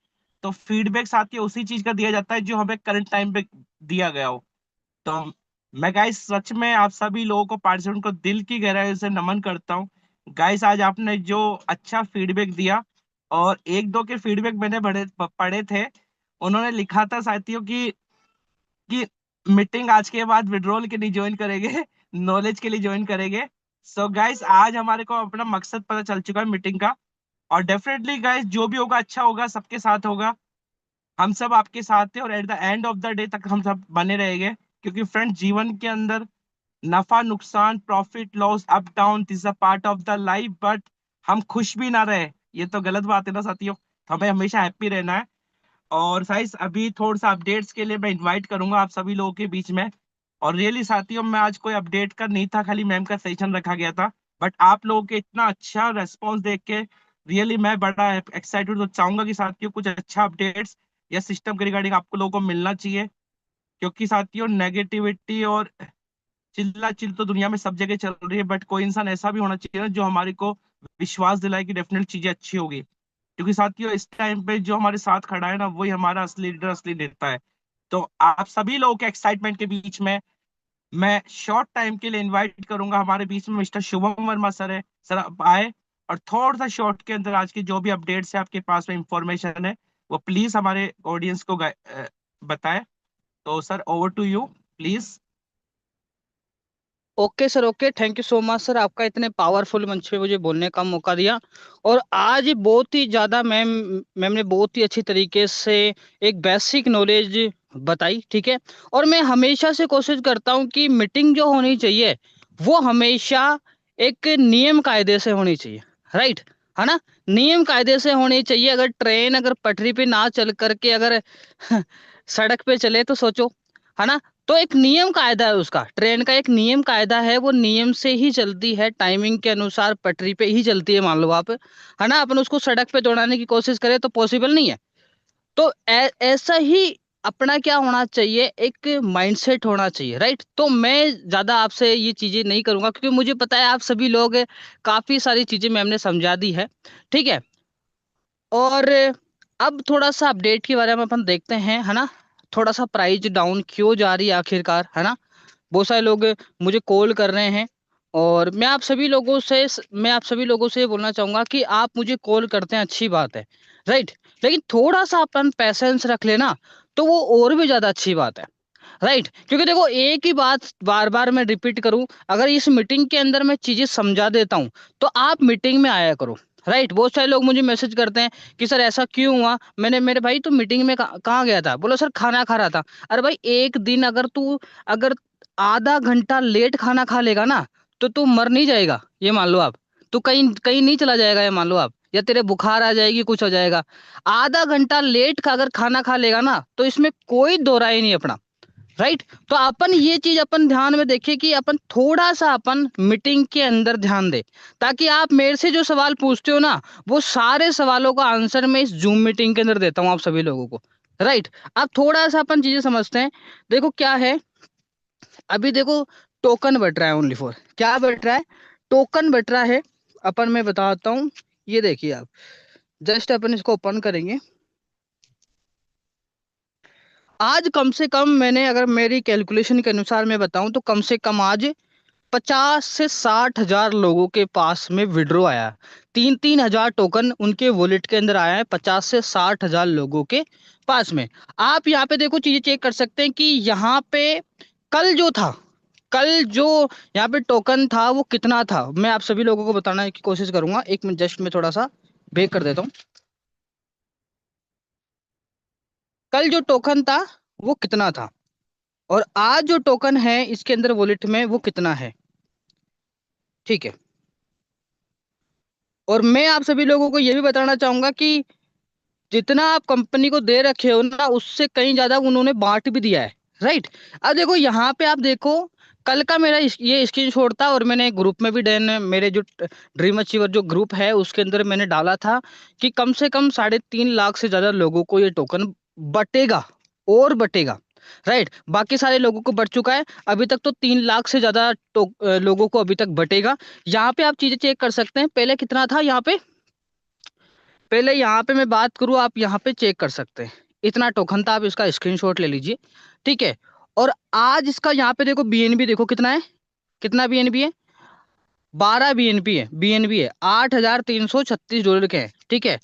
तो फीडबैक साथ ही उसी चीज का दिया जाता है जो हमें करंट टाइम पे दिया गया हो। तो मैं गाइस सच में आप सभी लोगों को, पार्टिसिपेंट को दिल की गहराई से नमन करता हूँ। गाइस आज आपने जो अच्छा फीडबैक दिया, और एक दो के फीडबैक मैंने पढ़े थे, उन्होंने लिखा था साथियों कि मीटिंग आज के बाद विड्रॉल के लिए ज्वाइन करेंगे, नॉलेज के लिए ज्वाइन करेंगे। सो गाइस आज हमारे को अपना मकसद पता चल चुका है मीटिंग का। और डेफिनेटली गाइस जो भी होगा अच्छा होगा, सबके साथ होगा। हम सब आपके साथ थे और at the end of the day तक हम सब बने रहेंगे, क्योंकि फ्रेंड जीवन के अंदर नफा नुकसान, profit loss, up down, this a part of the life. But हम खुश भी ना रहे, ये तो गलत बात है ना साथियों। तो हमें हमेशा हैप्पी रहना है। और साइस अभी थोड़ा सा अपडेट्स के लिए मैं इनवाइट करूंगा आप सभी लोगों के बीच में। और रियली साथियों, मैं आज कोई अपडेट का नहीं था, खाली मैम का सेशन रखा गया था। बट आप लोगों के इतना अच्छा रेस्पॉन्स देख के रियली मैं बड़ा एक्साइटेड, तो चाहूंगा कि साथियों कुछ अच्छा अपडेट्स या सिस्टम के रिगार्डिंग आपको लोगों को मिलना चाहिए। क्योंकि साथियों नेगेटिविटी और चिल्ला चिल तो दुनिया में सब जगह चल रही है, बट कोई इंसान ऐसा भी होना चाहिए ना जो हमारे को विश्वास दिलाए कि डेफिनेट चीजें अच्छी होगी। क्योंकि साथियों इस टाइम पे जो हमारे साथ खड़ा है ना, वही हमारा असली लीडर, असली नेता है। तो आप सभी लोगों के एक्साइटमेंट के बीच में मैं शॉर्ट टाइम के लिए इनवाइट करूंगा हमारे बीच में मिस्टर शुभम वर्मा सर है। सर आप आए और थोड़ा सा शॉर्ट के अंदर आज की जो भी अपडेट्स है आपके पास में इंफॉर्मेशन है, वो प्लीज हमारे ऑडियंस को बताएं। तो sir over to you please. Okay sir, okay, thank you so much sir, आपका इतने पावरफुल मंच पे मुझे बोलने का मौका दिया। और आज बहुत ही ज़्यादा मैम ने बहुत ही अच्छी तरीके से एक बेसिक नॉलेज बताई, ठीक है। और मैं हमेशा से कोशिश करता हूँ कि मीटिंग जो होनी चाहिए वो हमेशा एक नियम कायदे से होनी चाहिए, राइट, है ना। नियम कायदे से होनी चाहिए। अगर ट्रेन अगर पटरी पे ना चल करके अगर सड़क पे चले तो सोचो, है ना। तो एक नियम कायदा है उसका, ट्रेन का एक नियम कायदा है, वो नियम से ही चलती है, टाइमिंग के अनुसार पटरी पे ही चलती है, मान लो आप, है ना। अपन उसको सड़क पे दौड़ाने की कोशिश करें तो पॉसिबल नहीं है। तो ऐसा ही अपना क्या होना चाहिए, एक माइंडसेट होना चाहिए, राइट। तो मैं ज्यादा आपसे ये चीजें नहीं करूंगा, क्योंकि मुझे पता है आप सभी लोग काफी सारी चीजें मैम ने समझा दी है, ठीक है। और अब थोड़ा सा अपडेट के बारे में अपन देखते हैं, है ना। थोड़ा सा प्राइस डाउन क्यों जा रही है आखिरकार, है ना। बहुत सारे लोग मुझे कॉल कर रहे हैं। और मैं आप सभी लोगों से ये बोलना चाहूंगा कि आप मुझे कॉल करते हैं, अच्छी बात है, राइट। लेकिन थोड़ा सा अपन पैसेंस रख लेना तो वो और भी ज्यादा अच्छी बात है, राइट। क्योंकि देखो, एक ही बात बार बार मैं रिपीट करूं, अगर इस मीटिंग के अंदर मैं चीजें समझा देता हूं तो आप मीटिंग में आया करो, राइट। बहुत सारे लोग मुझे मैसेज करते हैं कि सर ऐसा क्यों हुआ, मैंने मेरे भाई तू मीटिंग में कहाँ गया था, बोलो सर खाना खा रहा था। अरे भाई, एक दिन अगर आधा घंटा लेट खाना खा लेगा ना तो तू मर नहीं जाएगा, ये मान लो आप। तू कहीं कहीं नहीं चला जाएगा, ये मान लो आप, या तेरे बुखार आ जाएगी, कुछ हो जाएगा। आधा घंटा लेट का अगर खाना खा लेगा ना तो इसमें कोई दो राय नहीं अपना, राइट। तो अपन ये चीज अपन ध्यान में देखें कि अपन थोड़ा सा अपन मीटिंग के अंदर ध्यान दे, ताकि आप मेरे से जो सवाल पूछते हो ना, वो सारे सवालों का आंसर मैं इस जूम मीटिंग के अंदर देता हूँ आप सभी लोगों को, राइट। अब थोड़ा सा अपन चीजें समझते हैं। देखो क्या है, अभी देखो, टोकन बट रहा है, ओनली फॉर क्या बट रहा है, टोकन बट रहा है। अपन मैं बताता हूँ, ये देखिए आप, जस्ट अपन इसको ओपन करेंगे। आज कम से कम मैंने, अगर मेरी कैलकुलेशन के अनुसार मैं बताऊं तो कम से कम आज 50 से 60 हजार लोगों के पास में विड्रॉ आया। 3-3 हजार टोकन उनके वॉलेट के अंदर आया है, 50 से 60 हजार लोगों के पास में। आप यहाँ पे देखो, चीजें चेक कर सकते हैं कि यहाँ पे कल जो था, कल जो यहाँ पे टोकन था वो कितना था, मैं आप सभी लोगों को बताने की कोशिश करूंगा। एक मिनट, जस्ट मैं थोड़ा सा बेक कर देता हूँ। कल जो टोकन था वो कितना था, और आज जो टोकन है इसके अंदर वॉलेट में वो कितना है, ठीक है। और मैं आप सभी लोगों को ये भी बताना चाहूंगा कि जितना आप कंपनी को दे रखे हो ना, उससे कहीं ज्यादा उन्होंने बांट भी दिया है, राइट। अब देखो यहाँ पे आप देखो, कल का मेरा ये स्क्रीनशॉट था, और मैंने ग्रुप में भी डन, मेरे जो ड्रीम अचीवर जो ग्रुप है उसके अंदर मैंने डाला था कि कम से कम 3.5 लाख से ज्यादा लोगों को ये टोकन बटेगा, और बटेगा, राइट। बाकी सारे लोगों को बट चुका है, अभी तक तो 3 लाख से ज्यादा लोगों को अभी तक बटेगा। यहाँ पे आप चीजें चेक कर सकते हैं, पहले कितना था यहाँ पे, पहले यहाँ पे मैं बात करूँ, आप यहाँ पे चेक कर सकते हैं, इतना टोकन था, आप इसका स्क्रीनशॉट ले लीजिए, ठीक है। और आज इसका यहाँ पे देखो, बीएनबी देखो कितना है, कितना बीएनबी है, 12 बीएनबी है, बीएनबी है $8,336 के हैं, ठीक है।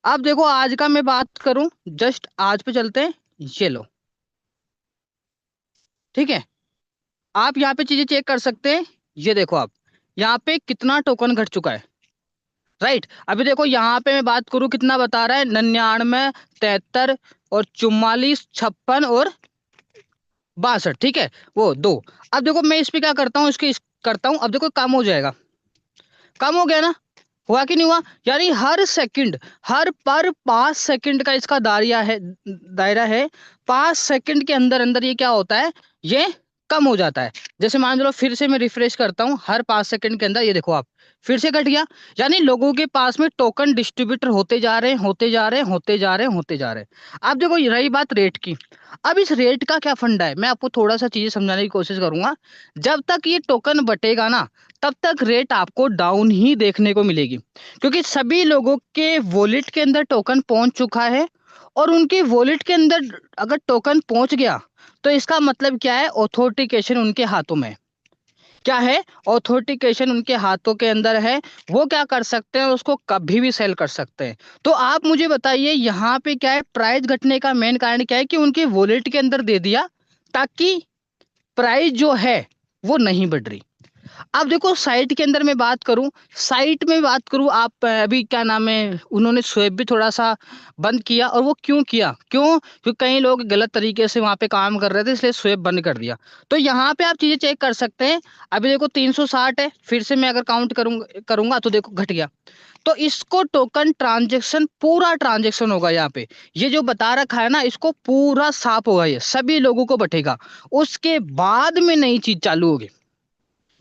अब देखो आज का मैं बात करूं, जस्ट आज पे चलते हैं, ये लो, ठीक है। आप यहाँ पे चीजें चेक कर सकते हैं, ये देखो आप, यहाँ पे कितना टोकन घट चुका है, राइट। अभी देखो यहाँ पे मैं बात करूं, कितना बता रहा है, 99, 73 और 44, 56 और 62, ठीक है, वो दो। अब देखो मैं इस पे क्या करता हूँ, करता हूँ, अब देखो कम हो जाएगा, कम हो गया ना, हुआ कि नहीं हुआ? यानी हर सेकंड, हर पर 5 सेकंड का इसका दायरा है। 5 सेकंड के अंदर अंदर ये क्या होता है, ये कम हो जाता है। जैसे मान लो फिर से मैं रिफ्रेश करता हूँ, हर 5 सेकंड के अंदर ये देखो आप, फिर से घट गया। यानी लोगों के पास में टोकन डिस्ट्रीब्यूटर होते जा रहे हैं, होते जा रहे हैं, होते जा रहे हैं, होते जा रहे हैं। अब देखो ये रही बात रेट की। अब इस रेट का क्या फंडा है, मैं आपको थोड़ा सा चीजें समझाने की कोशिश करूंगा। जब तक ये टोकन बटेगा ना, तब तक रेट आपको डाउन ही देखने को मिलेगी, क्योंकि सभी लोगों के वॉलेट के अंदर टोकन पहुंच चुका है। और उनके वॉलेट के अंदर अगर टोकन पहुंच गया, तो इसका मतलब क्या है, ऑथेंटिकेशन उनके हाथों में है। क्या है, ऑथेंटिकेशन उनके हाथों के अंदर है। वो क्या कर सकते हैं, उसको कभी भी सेल कर सकते हैं। तो आप मुझे बताइए यहाँ पे क्या है, प्राइस घटने का मेन कारण क्या है, कि उनके वॉलेट के अंदर दे दिया, ताकि प्राइस जो है वो नहीं बढ़ रही। अब देखो साइट के अंदर मैं बात करूं, साइट में बात करूं, आप अभी क्या नाम है, उन्होंने स्वेप भी थोड़ा सा बंद किया। और वो क्यों किया, क्योंकि कई लोग गलत तरीके से वहां पे काम कर रहे थे, इसलिए स्वेप बंद कर दिया। तो यहाँ पे आप चीजें चेक कर सकते हैं। अभी देखो 360 है, फिर से मैं अगर काउंट करूंगा तो देखो घट गया। तो इसको टोकन ट्रांजेक्शन, पूरा ट्रांजेक्शन होगा यहाँ पे। ये जो बता रखा है ना, इसको पूरा साफ होगा, ये सभी लोगों को बटेगा। उसके बाद में नई चीज चालू होगी।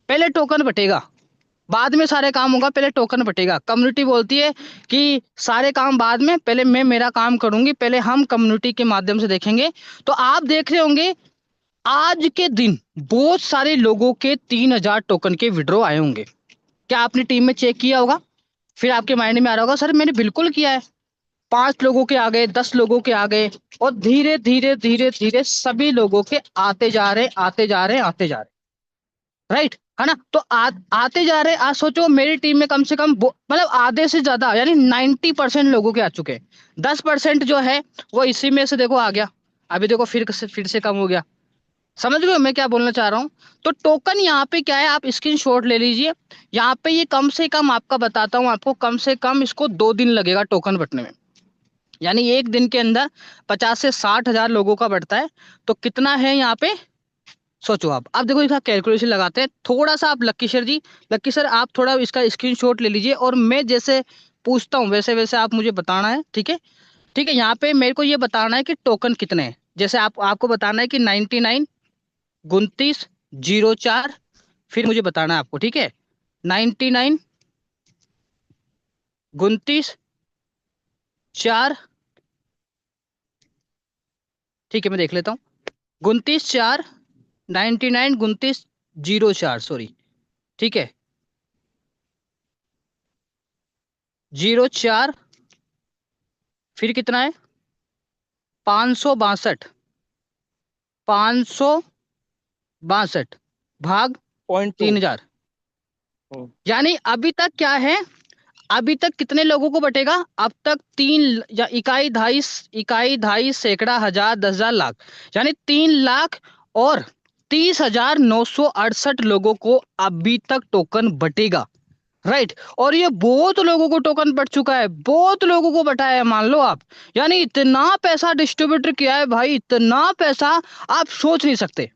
पहले टोकन बटेगा, बाद में सारे काम होगा, पहले टोकन बटेगा। कम्युनिटी बोलती है कि सारे काम बाद में, पहले मैं मेरा काम करूंगी, पहले हम कम्युनिटी के माध्यम से देखेंगे। तो आप देख रहे होंगे आज के दिन बहुत सारे लोगों के 3000 टोकन के विड्रॉ आए होंगे। क्या आपने टीम में चेक किया होगा? फिर आपके माइंड में आ रहा होगा, सर मैंने बिल्कुल किया है। 5 लोगों के आ गए, 10 लोगों के आ गए, और धीरे धीरे धीरे धीरे सभी लोगों के आते जा रहे, आते जा रहे, आते जा रहे, राइट है ना? तो आते जा रहे। आज सोचो मेरी टीम में कम से कम मतलब आधे से ज्यादा, यानी 90% लोगों के आ चुके हैं। 10% जो है वो इसी में से देखो आ गया। अभी देखो फिर से कम हो गया। समझ गए मैं क्या बोलना चाह रहा हूँ? तो टोकन यहाँ पे क्या है, आप स्क्रीनशॉट ले लीजिए। यहाँ पे ये कम से कम आपका बताता हूँ आपको, कम से कम इसको 2 दिन लगेगा टोकन बटने में। यानी एक दिन के अंदर 50 से 60 हजार लोगों का बढ़ता है। तो कितना है यहाँ पे, सोचो आप। अब देखो इसका कैलकुलेशन लगाते हैं थोड़ा सा। आप लक्की सर आप थोड़ा इसका स्क्रीनशॉट ले लीजिए, और मैं जैसे पूछता हूँ वैसे वैसे आप मुझे बताना है, ठीक है? ठीक है, यहाँ पे मेरे को ये बताना है कि टोकन कितने हैं। जैसे आपको बताना है कि 99, 29, 04, फिर मुझे बताना है आपको, ठीक है? 99, 29, 4, ठीक है मैं देख लेता हूँ। 29, 4, 99, 29, 04, सॉरी, ठीक है, 04, फिर कितना है, 562, 562 भाग .2। 3000। यानी अभी तक क्या है, अभी तक कितने लोगों को बटेगा? अब तक 3 या इकाई ढाई सैकड़ा हजार 10,000 लाख, यानी 3,00,000 और 30,968 लोगों को अभी तक टोकन बटेगा, राइट? और ये बहुत लोगों को टोकन बढ़ चुका है, बहुत लोगों को बटाया है, मान लो आप। यानी इतना पैसा डिस्ट्रीब्यूटर किया है भाई, इतना पैसा आप सोच नहीं सकते।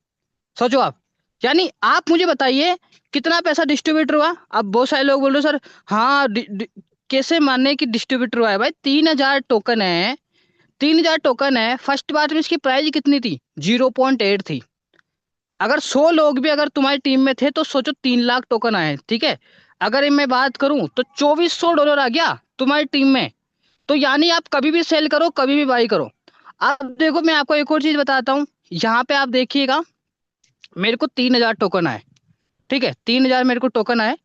सोचो आप। यानी आप मुझे बताइए कितना पैसा डिस्ट्रीब्यूटर हुआ। अब बहुत सारे लोग बोल रहे सर, हाँ कैसे माने कि डिस्ट्रीब्यूटर हुआ है? भाई 3,000 टोकन है, 3,000 टोकन है। फर्स्ट बार में इसकी प्राइस कितनी थी, 0.8 थी। अगर 100 लोग भी अगर तुम्हारी टीम में थे तो सोचो 3,00,000 टोकन आए, ठीक है? अगर मैं बात करूं तो $2,400 आ गया तुम्हारी टीम में। तो यानी आप कभी भी सेल करो, कभी भी बाई करो। अब देखो मैं आपको एक और चीज बताता हूँ। यहाँ पे आप देखिएगा, मेरे को 3,000 टोकन आए, ठीक है? 3,000 मेरे को टोकन आए,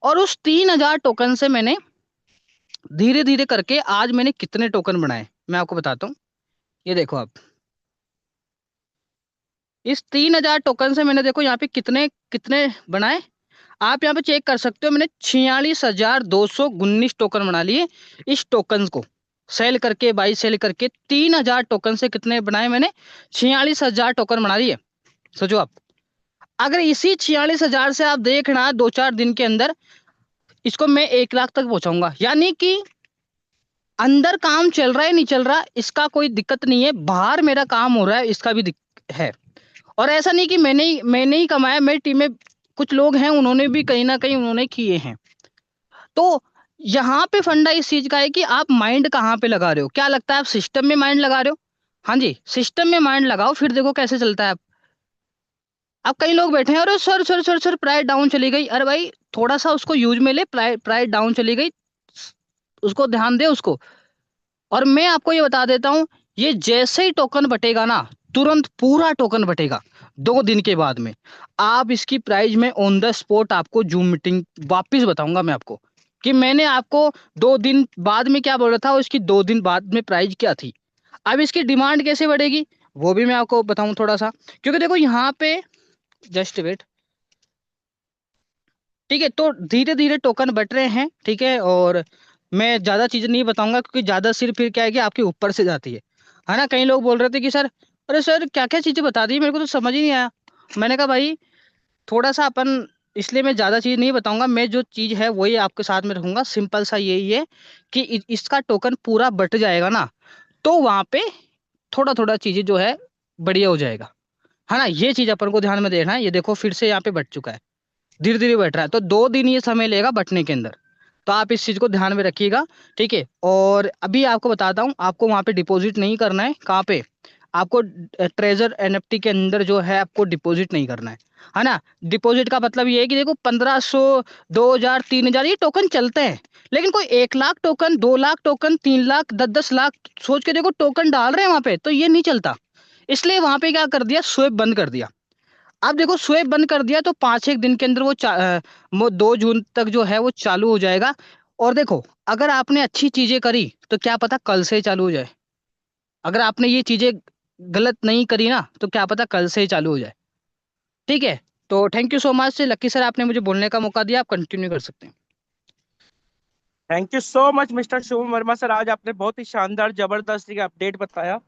और उस 3,000 टोकन से मैंने धीरे धीरे करके आज मैंने कितने टोकन बनाए मैं आपको बताता हूँ। ये देखो आप, इस 3,000 टोकन से मैंने देखो यहाँ पे कितने कितने बनाए। आप यहाँ पे चेक कर सकते हो, मैंने 46,219 टोकन बना लिए। इस टोकन को सेल करके, बाई सेल करके 3,000 टोकन से कितने बनाए मैंने, 46,000 टोकन बना लिए। सोचो आप, अगर इसी 46,000 से आप देखना 2-4 दिन के अंदर इसको मैं 1 लाख तक पहुंचाऊंगा। यानी कि अंदर काम चल रहा है नहीं चल रहा इसका कोई दिक्कत नहीं है, बाहर मेरा काम हो रहा है इसका भी है। और ऐसा नहीं कि मैंने ही कमाया, मेरी टीम में कुछ लोग हैं उन्होंने भी कहीं ना कहीं उन्होंने किए हैं। तो यहाँ पे फंडा इस चीज का है कि आप माइंड कहाँ पे लगा रहे हो। क्या लगता है आप सिस्टम में माइंड लगा रहे हो? हाँ जी, सिस्टम में माइंड लगाओ, फिर देखो कैसे चलता है। अब कई लोग बैठे हैं, अरे sir sir sir sir price down चली गई। अरे भाई थोड़ा सा उसको यूज में ले, प्राइस डाउन चली गई, उसको ध्यान दे उसको। और मैं आपको ये बता देता हूं, ये जैसे ही टोकन बटेगा ना, तुरंत पूरा टोकन बटेगा 2 दिन के बाद में। आप इसकी प्राइस में ऑन द स्पॉट आपको जूम मीटिंग वापिस बताऊंगा मैं आपको कि मैंने आपको 2 दिन बाद में क्या बोला था और इसकी 2 दिन बाद में प्राइस क्या थी। अब इसकी डिमांड कैसे बढ़ेगी वो भी मैं आपको बताऊं थोड़ा सा, क्योंकि देखो यहाँ पे जस्ट वेट। ठीक है, तो धीरे धीरे टोकन बट रहे हैं, ठीक है। और मैं ज्यादा चीजें नहीं बताऊंगा क्योंकि ज्यादा सिर्फ फिर क्या है कि आपके ऊपर से जाती है ना। कई लोग बोल रहे थे कि सर, अरे सर क्या क्या चीजें बता दी मेरे को तो समझ ही नहीं आया। मैंने कहा भाई थोड़ा सा अपन, इसलिए मैं ज्यादा चीज नहीं बताऊंगा, मैं जो चीज है वही आपके साथ में रखूंगा। सिंपल सा यही है कि इसका टोकन पूरा बट जाएगा ना, तो वहां पे थोड़ा थोड़ा चीजें जो है बढ़िया हो जाएगा, है ना। ये चीज अपन को ध्यान में देखना है। ये देखो फिर से यहाँ पे बट चुका है, धीरे धीरे बैठ रहा है, तो 2 दिन ये समय लेगा बटने के अंदर। तो आप इस चीज को ध्यान में रखिएगा, ठीक है। और अभी आपको बताता हूँ, आपको वहां पे डिपॉजिट नहीं करना है। कहाँ पे? आपको ट्रेजर एनएफटी के अंदर जो है आपको डिपॉजिट नहीं करना है ना। डिपॉजिट का मतलब ये है कि देखो 1500, 2000, 3000 ये टोकन चलते हैं, लेकिन कोई 1 लाख टोकन, 2 लाख टोकन, 3 लाख, 10-10 लाख सोच के देखो टोकन डाल रहे हैं वहां पे, तो ये नहीं चलता। इसलिए वहां पे क्या कर दिया, स्वेप बंद कर दिया। अब देखो स्वेप बंद कर दिया तो 5-1 दिन के अंदर वो 2 जून तक जो है वो चालू हो जाएगा। और देखो अगर आपने अच्छी चीजें करी तो क्या पता कल से ही चालू हो जाए। अगर आपने ये चीजें गलत नहीं करी ना तो क्या पता कल से ही चालू हो जाए। ठीक है, तो thank you so much lucky sir, आपने मुझे बोलने का मौका दिया। आप कंटिन्यू कर सकते हैं। Thank you so much mister Shubham Verma sir, आज आपने बहुत ही शानदार जबरदस्त अपडेट बताया।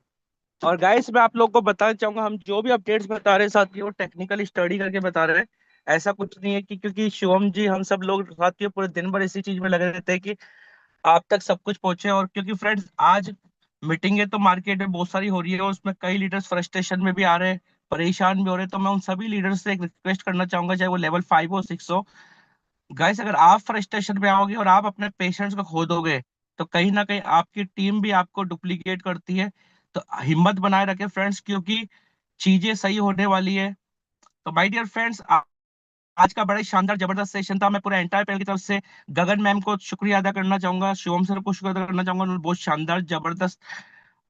और गाइस मैं आप लोग को बताना चाहूंगा, हम जो भी अपडेट्स बता रहे हैं साथियों, टेक्निकल स्टडी करके बता रहे हैं। ऐसा कुछ नहीं है कि क्योंकि शिवम जी हम सब लोग साथियों पूरे दिन भर इसी चीज में लगे रहते हैं कि आप तक सब कुछ पहुंचे। और क्योंकि फ्रेंड्स आज मीटिंग है तो मार्केट में बहुत सारी हो रही है, उसमें कई लीडर्स फ्रस्ट्रेशन में भी आ रहे हैं, परेशान भी हो रहे हैं। तो मैं उन सभी लीडर्स से एक रिक्वेस्ट करना चाहूंगा, चाहे वो लेवल 5 हो 6 हो। गाइस अगर आप फ्रस्ट्रेशन में आओगे और आप अपने पेशेंस को खो दोगे, तो कहीं ना कहीं आपकी टीम भी आपको डुप्लीकेट करती है। तो हिम्मत बनाए रखें फ्रेंड्स, क्योंकि चीजें सही होने वाली है। तो माय डियर फ्रेंड्स, आज का बड़ा ही शानदार जबरदस्त सेशन था। मैं पूरे एंटायर पैनल की तरफ से गगन मैम को शुक्रिया अदा करना चाहूंगा, शिवम सर को शुक्रिया अदा करना चाहूंगा। उन्होंने बहुत शानदार जबरदस्त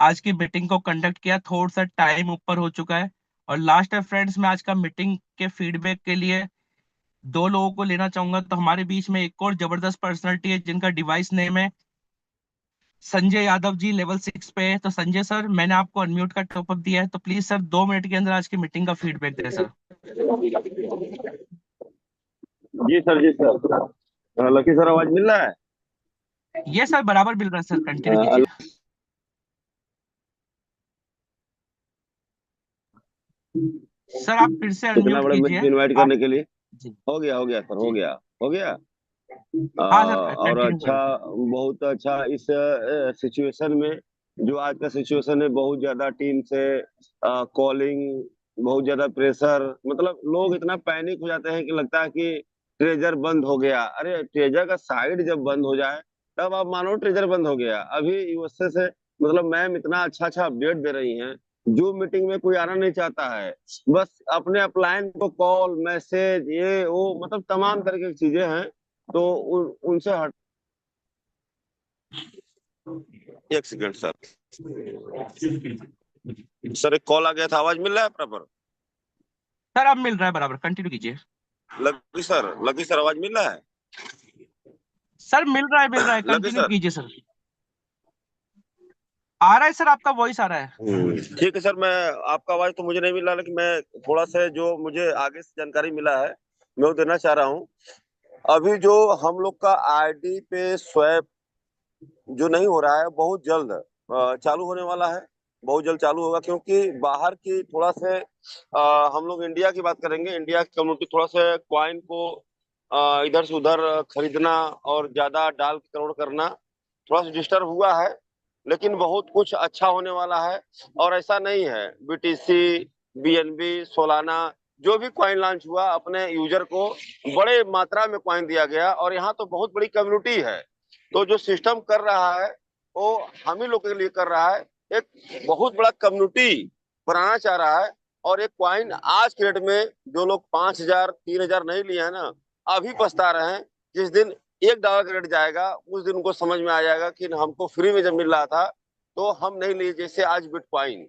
आज की मीटिंग को कंडक्ट किया। थोड़ा सा टाइम ऊपर हो चुका है। और लास्ट है फ्रेंड्स, मैं आज का मीटिंग के फीडबैक के लिए 2 लोगों को लेना चाहूंगा। तो हमारे बीच में एक और जबरदस्त पर्सनैलिटी है जिनका डिवाइस नेम है संजय यादव जी, लेवल 6 पे है। तो संजय सर, मैंने आपको अनम्यूट का टॉपअप दिया है, तो प्लीज सर 2 मिनट के अंदर आज की मीटिंग का फीडबैक दें सर। जी सर, जी सर। लकी सर, आवाज मिल रहा है? ये सर बराबर मिल रहा है सर, कंटिन्यू अ, कीजिए। सर आप फिर से इतना अनम्यूट बड़े मीटिंग कीजिए। में इनवाइट आप करने के लिए। जी हो गया सर, हो जी। गया, हो गया। हाँ सर और कंटिन्यू अच्छा, करें सर। बहुत अच्छा इस सिचुएशन में, जो आज का सिचुएशन है, बहुत ज्यादा टीम से कॉलिंग, बहुत ज्यादा प्रेशर, मतलब लोग इतना पैनिक हो जाते हैं कि लगता है कि ट्रेजर बंद हो गया। अरे ट्रेजर का साइड जब बंद हो जाए तब आप मानो ट्रेजर बंद हो गया। अभी यूएसए से मतलब मैम इतना अच्छा अच्छा अपडेट दे रही हैं, जो मीटिंग में कोई आना नहीं चाहता है, बस अपने अपलाइन को कॉल मैसेज ये वो मतलब तमाम तरह की चीजें हैं। तो उनसे हट। एक सेकंड सर, सर एक कॉल आ गया था, आवाज मिल रहा है प्रॉपर? सर आप मिल रहा है बराबर, कंटिन्यू कीजिए। लकी सर आवाज मिल रहा है? सर मिल रहा है, लकी कंटिन्यू सर। कीजिए सर। आ रहा है सर, आपका वॉइस आ रहा है। ठीक है सर, मैं आपका आवाज तो मुझे नहीं मिल रहा, लेकिन मैं थोड़ा सा जो मुझे आगे से जानकारी मिला है मैं वो देना चाह रहा हूँ। अभी जो हम लोग का आईडी पे स्वैप जो नहीं हो रहा है, बहुत जल्द चालू होने वाला है। बहुत जल्द चालू होगा, क्योंकि बाहर की थोड़ा से हम लोग इंडिया की बात करेंगे, इंडिया की कम्युनिटी थोड़ा सा क्वाइन को इधर से उधर खरीदना और ज्यादा डाल के करोड़ करना थोड़ा सा डिस्टर्ब हुआ है, लेकिन बहुत कुछ अच्छा होने वाला है। और ऐसा नहीं है, बीटीसी, बीएनबी, सोलाना, जो भी कॉइन लॉन्च हुआ अपने यूजर को बड़े मात्रा में कॉइन दिया गया, और यहाँ तो बहुत बड़ी कम्युनिटी है। तो जो सिस्टम कर रहा है वो हम ही लोग के लिए कर रहा है। एक बहुत बड़ा कम्युनिटी बनाना चाह रहा है। और एक कॉइन आज के डेट में जो लोग 5,000 3,000 नहीं लिए हैं ना, अभी पछता रहे हैं। जिस दिन $1 का रेट जाएगा उस दिन उनको समझ में आ जाएगा कि हमको फ्री में जब मिल रहा था तो हम नहीं लिए, जैसे आज बिटकॉइन।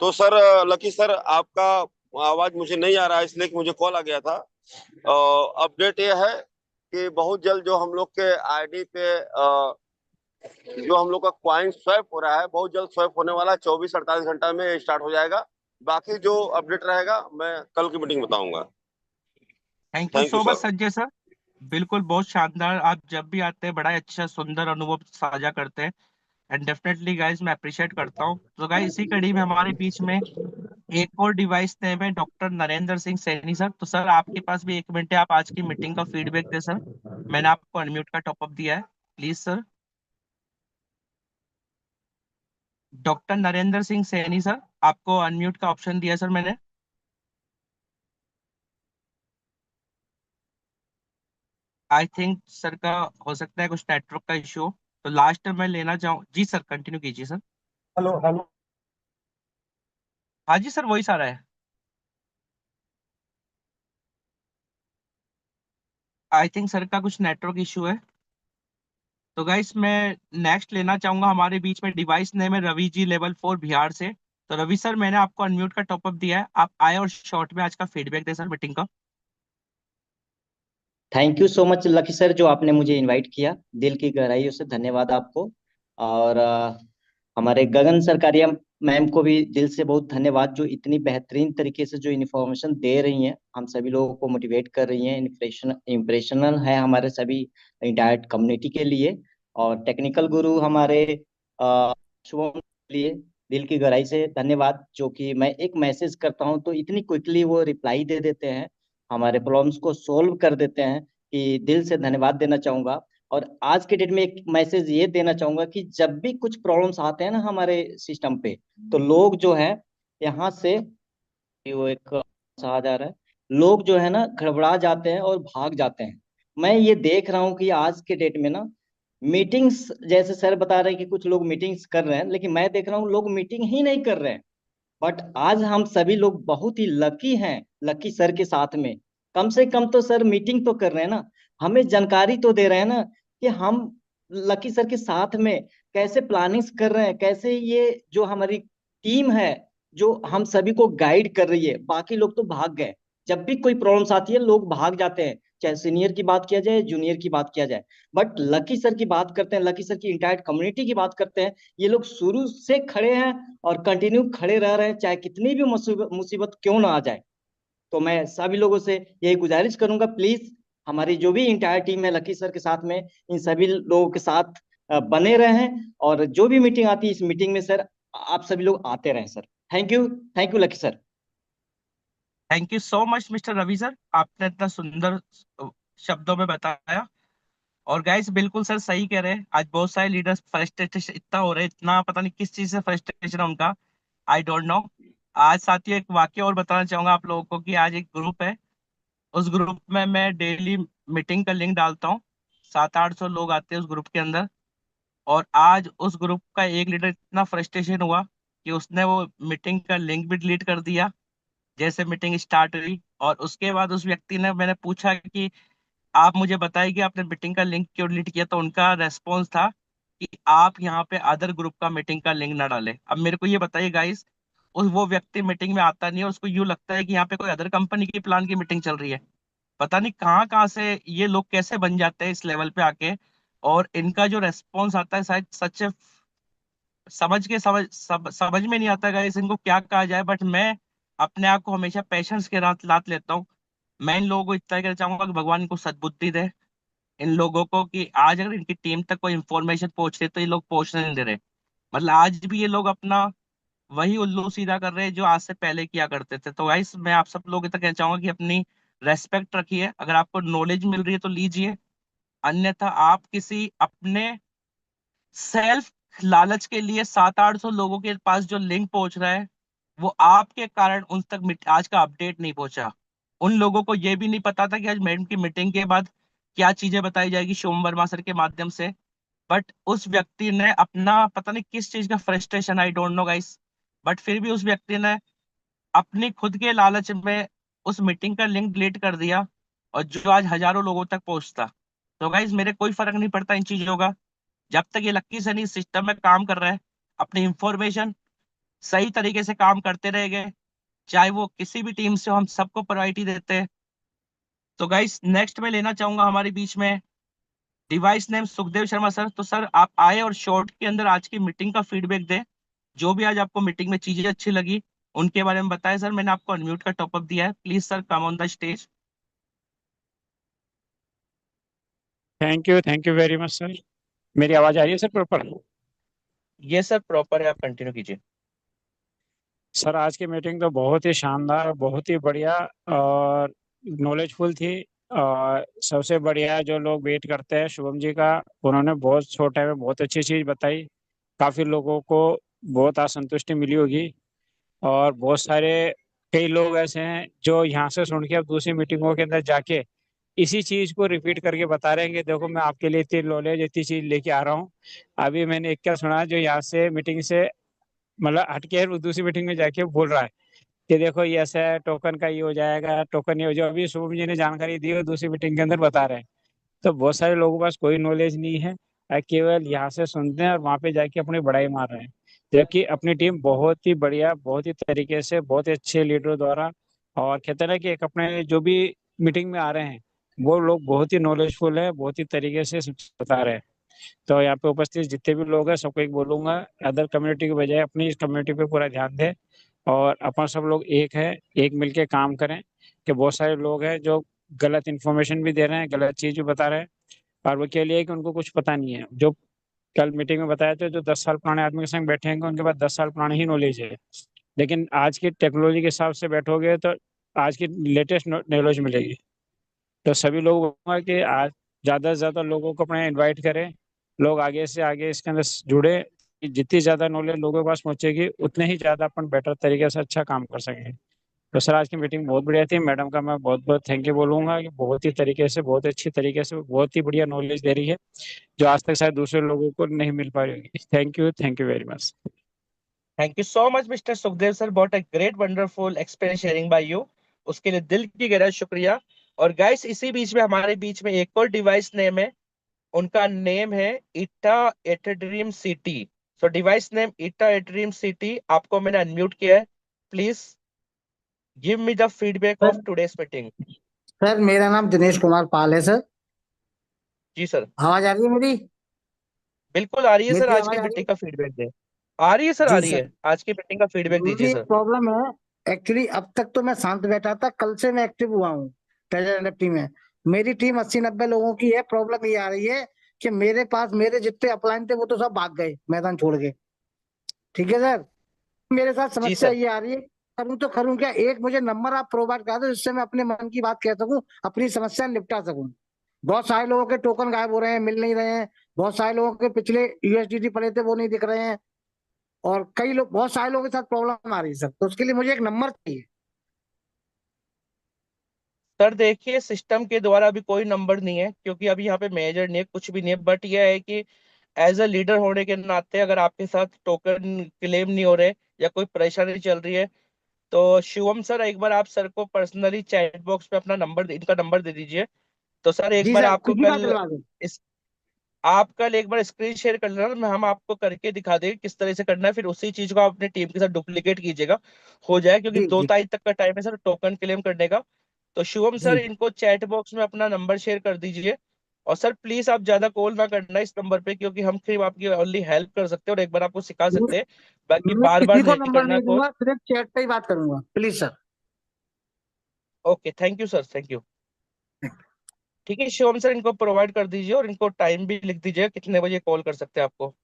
तो सर, लकी सर, आपका आवाज मुझे नहीं आ रहा है इसलिए कि मुझे कॉल आ गया था। अपडेट ये है कि बहुत जल्द जो हम लोग के आईडी पे जो हम लोग का क्वाइन स्वैप हो रहा है, बहुत जल्द स्वैप होने वाला है। 24-48 घंटा में स्टार्ट हो जाएगा। बाकी जो अपडेट रहेगा मैं कल की मीटिंग बताऊंगा। Thank you thank you so much sir. Sanjay sir. बिल्कुल, बहुत शानदार। आप जब भी आते हैं बड़ा ही अच्छा सुंदर अनुभव साझा करते हैं, एंड डेफिनेटली गाइस मैं अप्रिशिएट करता हूँ। तो गाइस इसी कड़ी में हमारे बीच में एक और डिवाइस नेम है डॉक्टर नरेंद्र सिंह सैनी सर। तो सर आपके पास भी 1 मिनट है, आप आज की मीटिंग का फीडबैक दे सर। मैंने आपको अनम्यूट का टॉपअप दिया है, please sir. Doctor Narendra Singh Saini sir, आपको अनम्यूट का ऑप्शन दिया सर मैंने। आई थिंक सर का हो सकता है कुछ नेटवर्क का इशू हो। तो लास्ट मैं लेना चाहूँ जी सर, कंटिन्यू कीजिए सर। Hello hello. हाँ जी सर, वही सारा है। आई थिंक सर का कुछ नेटवर्क इशू है। तो गाइस मैं नेक्स्ट लेना चाहूंगा, हमारे बीच में डिवाइस नेम है रवि जी, लेवल 4 बिहार से। तो रवि सर, मैंने आपको अनम्यूट का टॉपअप दिया है, आप आए और शॉर्ट में आज का फीडबैक दे सर मीटिंग का। Thank you so much lucky sir, जो आपने मुझे इनवाइट किया, दिल की गहराइयों से धन्यवाद आपको। और हमारे गगन सरकारिया मैम को भी दिल से बहुत धन्यवाद, जो इतनी बेहतरीन तरीके से जो इन्फॉर्मेशन दे रही हैं, हम सभी लोगों को मोटिवेट कर रही हैं। इम्प्रेशनल है हमारे सभी इंटायर कम्युनिटी के लिए। और टेक्निकल गुरु हमारे शुभम के लिए दिल की गहराई से धन्यवाद, जो कि मैं एक मैसेज करता हूं तो इतनी क्विकली वो रिप्लाई दे देते हैं, हमारे प्रॉब्लम्स को सोल्व कर देते हैं, कि दिल से धन्यवाद देना चाहूंगा। और आज के डेट में एक मैसेज ये देना चाहूंगा कि जब भी कुछ प्रॉब्लम्स आते हैं ना हमारे सिस्टम पे, तो लोग जो है यहाँ से, वो एक आ जा रहा है, लोग जो है ना गड़बड़ा जाते हैं और भाग जाते हैं। मैं ये देख रहा हूँ कि आज के डेट में ना मीटिंग्स, जैसे सर बता रहे हैं कि कुछ लोग मीटिंग्स कर रहे हैं, लेकिन मैं देख रहा हूँ लोग मीटिंग ही नहीं कर रहे हैं। बट आज हम सभी लोग बहुत ही लकी हैं, लकी सर के साथ में। कम से कम तो सर मीटिंग तो कर रहे हैं ना, हमें जानकारी तो दे रहे हैं ना, कि हम लकी सर के साथ में कैसे प्लानिंग्स कर रहे हैं, कैसे ये जो हमारी टीम है जो हम सभी को गाइड कर रही है। बाकी लोग तो भाग गए, जब भी कोई प्रॉब्लम्स आती है लोग भाग जाते हैं, चाहे सीनियर की बात किया जाए, जूनियर की बात किया जाए। बट लकी सर की बात करते हैं, लकी सर की इंटायर कम्युनिटी की बात करते हैं, ये लोग शुरू से खड़े हैं और कंटिन्यू खड़े रह रहे हैं, चाहे कितनी भी मुसीबत मुसीबत क्यों ना आ जाए। तो मैं सभी लोगों से यही गुजारिश करूंगा, प्लीज हमारी जो भी इंटायर टीम है लकी सर के साथ में, इन सभी लोगों के साथ बने रहें। और जो भी मीटिंग आती है इस मीटिंग में सर आप सभी लोग आते रहें sir. Thank you Lucky sir. Thank you so much mister Ravi sir, आपने इतना सुंदर शब्दों में बताया। और गाइस बिल्कुल सर सही कह रहे हैं, आज बहुत सारे लीडर्स फ्रस्ट्रेटेड इतना हो रहे हैं, इतना पता नहीं किस चीज से फ्रस्ट्रेशन है उनका, आई डोंट नो। आज साथियों एक वाक्य और बताना चाहूंगा आप लोगों को कि आज एक ग्रुप है, उस ग्रुप में मैं डेली मीटिंग का लिंक डालता हूँ। 700-800 लोग आते हैं उस ग्रुप के अंदर। और आज उस ग्रुप का एक लीडर इतना फ्रस्ट्रेशन हुआ कि उसने वो मीटिंग का लिंक भी डिलीट कर दिया जैसे मीटिंग स्टार्ट हुई। और उसके बाद उस व्यक्ति ने, मैंने पूछा कि आप मुझे बताइए कि आपने मीटिंग का लिंक क्यों डिलीट किया, तो उनका रेस्पॉन्स था कि आप यहाँ पे अदर ग्रुप का मीटिंग का लिंक ना डालें। अब मेरे को ये बताइए गाइस, उस वो व्यक्ति मीटिंग में आता नहीं है, उसको यूं लगता है कि यहाँ पे कोई अदर कंपनी की प्लान की मीटिंग चल रही है। पता नहीं कहाँ कहाँ से ये लोग कैसे बन जाते हैं इस लेवल पे आके। और इनका जो रेस्पॉन्स आता है शायद सच्चे समझ में नहीं आता गाइस इनको क्या कहा जाए। बट मैं अपने आप को हमेशा पेशेंस के रात लात लेता हूँ। मैं इन लोगों को इतना कहना चाहूंगा कि भगवान इनको सद्बुद्धि दे, इन लोगों को, कि आज अगर इनकी टीम तक कोई इन्फॉर्मेशन पहुंच रही है तो ये लोग पहुंचने नहीं दे रहे। मतलब आज भी ये लोग अपना वही उल्लू सीधा कर रहे हैं जो आज से पहले किया करते थे। तो गाइस मैं आप सब लोग इतना कहना चाहूंगा कि अपनी रेस्पेक्ट रखिए, अगर आपको नॉलेज मिल रही है तो लीजिए, अन्यथा आप किसी अपने सेल्फ लालच के लिए 700-800 लोगों के पास जो लिंक पहुंच रहा है, वो आपके कारण उन तक आज का अपडेट नहीं पहुंचा। उन लोगों को ये भी नहीं पता था कि आज मैडम की मीटिंग के बाद क्या चीजें बताई जाएगी शिवम वर्मा सर के माध्यम से। बट उस व्यक्ति ने अपना पता नहीं किस चीज का frustration, I don't know guys, but फिर भी उस व्यक्ति ने अपनी खुद के लालच में उस मीटिंग का लिंक डिलीट कर दिया, और जो आज हजारों लोगों तक पहुंचता। तो गाइस मेरे कोई फर्क नहीं पड़ता इन चीजों का, जब तक ये लक्की सनी सिस्टम में काम कर रहा है, अपनी इंफॉर्मेशन सही तरीके से काम करते रहेंगे, चाहे वो किसी भी टीम से हो, हम सबको प्रायोरिटी देते हैं। तो गाइस नेक्स्ट में लेना चाहूंगा हमारे बीच में device name Sukhdev Sharma sir. तो सर आप आए और शॉर्ट के अंदर आज की मीटिंग का फीडबैक दें, जो भी आज आपको मीटिंग में चीजें अच्छी लगी उनके बारे में बताएं। सर मैंने आपको अनम्यूट का टॉपअप दिया है, please sir come on the stage. Thank you very much sir. मेरी आवाज आ रही है सर प्रॉपर? ये सर प्रॉपर है, आप कंटिन्यू कीजिए। सर आज की मीटिंग तो बहुत ही शानदार, बहुत ही बढ़िया और नॉलेजफुल थी। और सबसे बढ़िया जो लोग वेट करते हैं शुभम जी का, उन्होंने बहुत छोटे में बहुत अच्छी चीज बताई। काफी लोगों को बहुत असंतुष्टि मिली होगी, और बहुत सारे कई लोग ऐसे हैं जो यहाँ से सुन के अब दूसरी मीटिंगों के अंदर जाके इसी चीज को रिपीट करके बता रहे हैं कि देखो मैं आपके लिए इतनी नॉलेज इतनी चीज लेके आ रहा हूँ। अभी मैंने एक क्या सुना जो यहाँ से मीटिंग से मतलब हटके दूसरी मीटिंग में जाके बोल रहा है कि देखो ये ऐसा है, टोकन का ये हो जाएगा, टोकन ये हो जाएगा। अभी शुभम जी ने जानकारी दी और दूसरी मीटिंग के अंदर बता रहे हैं। तो बहुत सारे लोगों के पास कोई नॉलेज नहीं है, केवल यहाँ से सुनते हैं और वहां पे जाके अपनी बड़ाई मार रहे हैं। जबकि अपनी टीम बहुत ही बढ़िया, बहुत ही तरीके से, बहुत ही अच्छे लीडरों द्वारा, और कहते हैं ना कि एक अपने जो भी मीटिंग में आ रहे हैं वो लोग बहुत ही नॉलेजफुल है, बहुत ही तरीके से बता रहे हैं। तो यहाँ पे उपस्थित जितने भी लोग हैं सबको एक बोलूंगा, अदर कम्युनिटी की बजाय अपनी इस कम्युनिटी पे पूरा ध्यान दें, और अपन सब लोग एक है, एक मिलके काम करें। कि बहुत सारे लोग हैं जो गलत इन्फॉर्मेशन भी दे रहे हैं, गलत चीज भी बता रहे हैं, और वो के लिए कि उनको कुछ पता नहीं है। जो कल मीटिंग में बताया था, जो 10 साल पुराने आदमी के संग बैठेंगे उनके पास 10 साल पुरानी ही नॉलेज है, लेकिन आज की टेक्नोलॉजी के हिसाब से बैठोगे तो आज की लेटेस्ट नॉलेज मिलेगी। तो सभी लोग बोलूंगा कि आज ज्यादा से ज्यादा लोगों को अपने इनवाइट करें, लोग आगे से आगे इसके अंदर जुड़े, कि जितनी ज्यादा नॉलेज लोगों के पास पहुंचेगी उतने ही ज्यादा अपन बेटर तरीके से अच्छा काम कर सकेंगे। तो सर आज की मीटिंग बहुत बढ़िया थी, मैडम का मैं बहुत बहुत थैंक यू बोलूंगा कि बहुत ही तरीके से, बहुत अच्छी तरीके से, बहुत ही बढ़िया नॉलेज दे रही है, जो आज तक शायद दूसरे लोगों को नहीं मिल पा रही होगी। Thank you very much. Thank you so much mister Sukhdev sir, बहुत a great wonderful experience sharing by you, उसके लिए दिल की गहरा शुक्रिया। और गाइस इसी बीच में हमारे बीच में एक और डिवाइस नेम है, उनका नेम है इटा एटड्रीम सिटी। सो डिवाइस नेम इटा एटड्रीम सिटी, आपको मैंने अनम्यूट किया है, please give me the feedback of sir today's meeting. Sir मेरा नाम दिनेश कुमार पाल है सर। जी सर। आवाज आ रही है मेरी? बिल्कुल आ रही है सर, मेरी आज की आवाज आ रही मीटिंग है? का फीडबैक दे। आ रही है सर, आ जी रही सर, है, आज की मीटिंग का फीडबैक मेरी दीजिए एक सर। प्रॉब्लम है। एक्चुअली अब तक तो मैं शांत बैठा था, कल से मैं एक्टिव हुआ हूँ ट्रेजर टीम में। मेरी टीम 80-90 लोगों की है। प्रॉब्लम ये आ रही है कि मेरे पास मेरे जितने अपलाइन थे वो तो सब भाग गए मैदान छोड़ के। ठीक है सर, मेरे साथ जी समस्या सर। ये आ रही है, करूँ तो करूँ क्या? एक मुझे नंबर आप प्रोवाइड करा दो जिससे मैं अपने मन की बात कह सकूं, अपनी समस्या निपटा सकूं। बहुत सारे लोगों के टोकन गायब हो रहे हैं, मिल नहीं रहे हैं। बहुत सारे लोगों के पिछले यूएसडीटी पड़े थे वो नहीं दिख रहे हैं। और कई लोग, बहुत सारे लोगों के साथ प्रॉब्लम आ रही है सर, तो उसके लिए मुझे एक नंबर चाहिए। सर देखिए सिस्टम के द्वारा अभी कोई नंबर नहीं है, क्योंकि अभी यहाँ पे मेजर नहीं है, कुछ भी नहीं है, बट यह है कि एज अ लीडर होने के नाते अगर आपके साथ टोकन क्लेम नहीं हो रहे या कोई परेशानी चल रही है, तो शिवम सर एक बार आप सर को पर्सनली चैट बॉक्स में अपना नंबर, इनका नंबर दे दीजिए। तो सर एक जी बार सर, आपको किसी का कल दिलवा दो। इस आप कल एक बार स्क्रीन शेयर कर लेना, मैं हम आपको करके दिखा देंगे किस तरह से करना है, फिर उसी चीज को आप अपनी टीम के साथ डुप्लीकेट कीजिएगा, हो जाए, क्योंकि जी दो जी तारीख तक का टाइम है सर टोकन क्लेम करने का। तो शिवम सर जी। इनको चैट बॉक्स में अपना नंबर शेयर कर दीजिए। और सर प्लीज आप ज्यादा कॉल ना करना इस नंबर पे, क्योंकि हम सिर्फ आपकी ओनली हेल्प कर सकते हैं और एक बार आपको सिखा सकते हैं, बाकी मैं बार बार किसी को नहीं नंबर करना नहीं कॉल। दूंगा, सिर्फ चैट पे ही बात करूंगा, please sir. Okay thank you sir, thank you. ठीक है शिवम सर, इनको प्रोवाइड कर दीजिए और इनको टाइम भी लिख दीजिए कितने बजे कॉल कर सकते हैं आपको।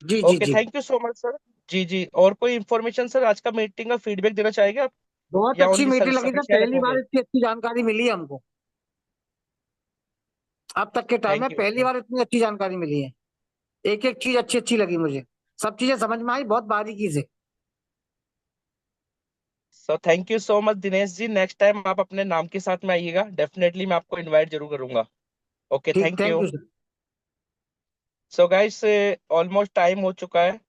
जी जी ओके जी। Thank you so much sir. जी जी, और कोई इन्फॉर्मेशन सर आज का मीटिंग का फीडबैक देना चाहेंगे आप? बहुत या अच्छी ओनली मीटिंग लगी सर, सफिशिएंट पहली बार रखोगे? इतनी अच्छी जानकारी मिली है हमको। अब तक के टाइम में थैंक पहली यू। बार इतनी अच्छी जानकारी मिली है। एक एक चीज अच्छी अच्छी लगी मुझे, सब चीजें समझ में आई बहुत बारीकी से। So thank you so much Dinesh ji, next time आप अपने नाम के साथ में आइएगा, डेफिनेटली मैं आपको इनवाइट जरूर करूंगा। ओके, ठीक, thank thank you. You sir. So guys, almost time हो चुका है,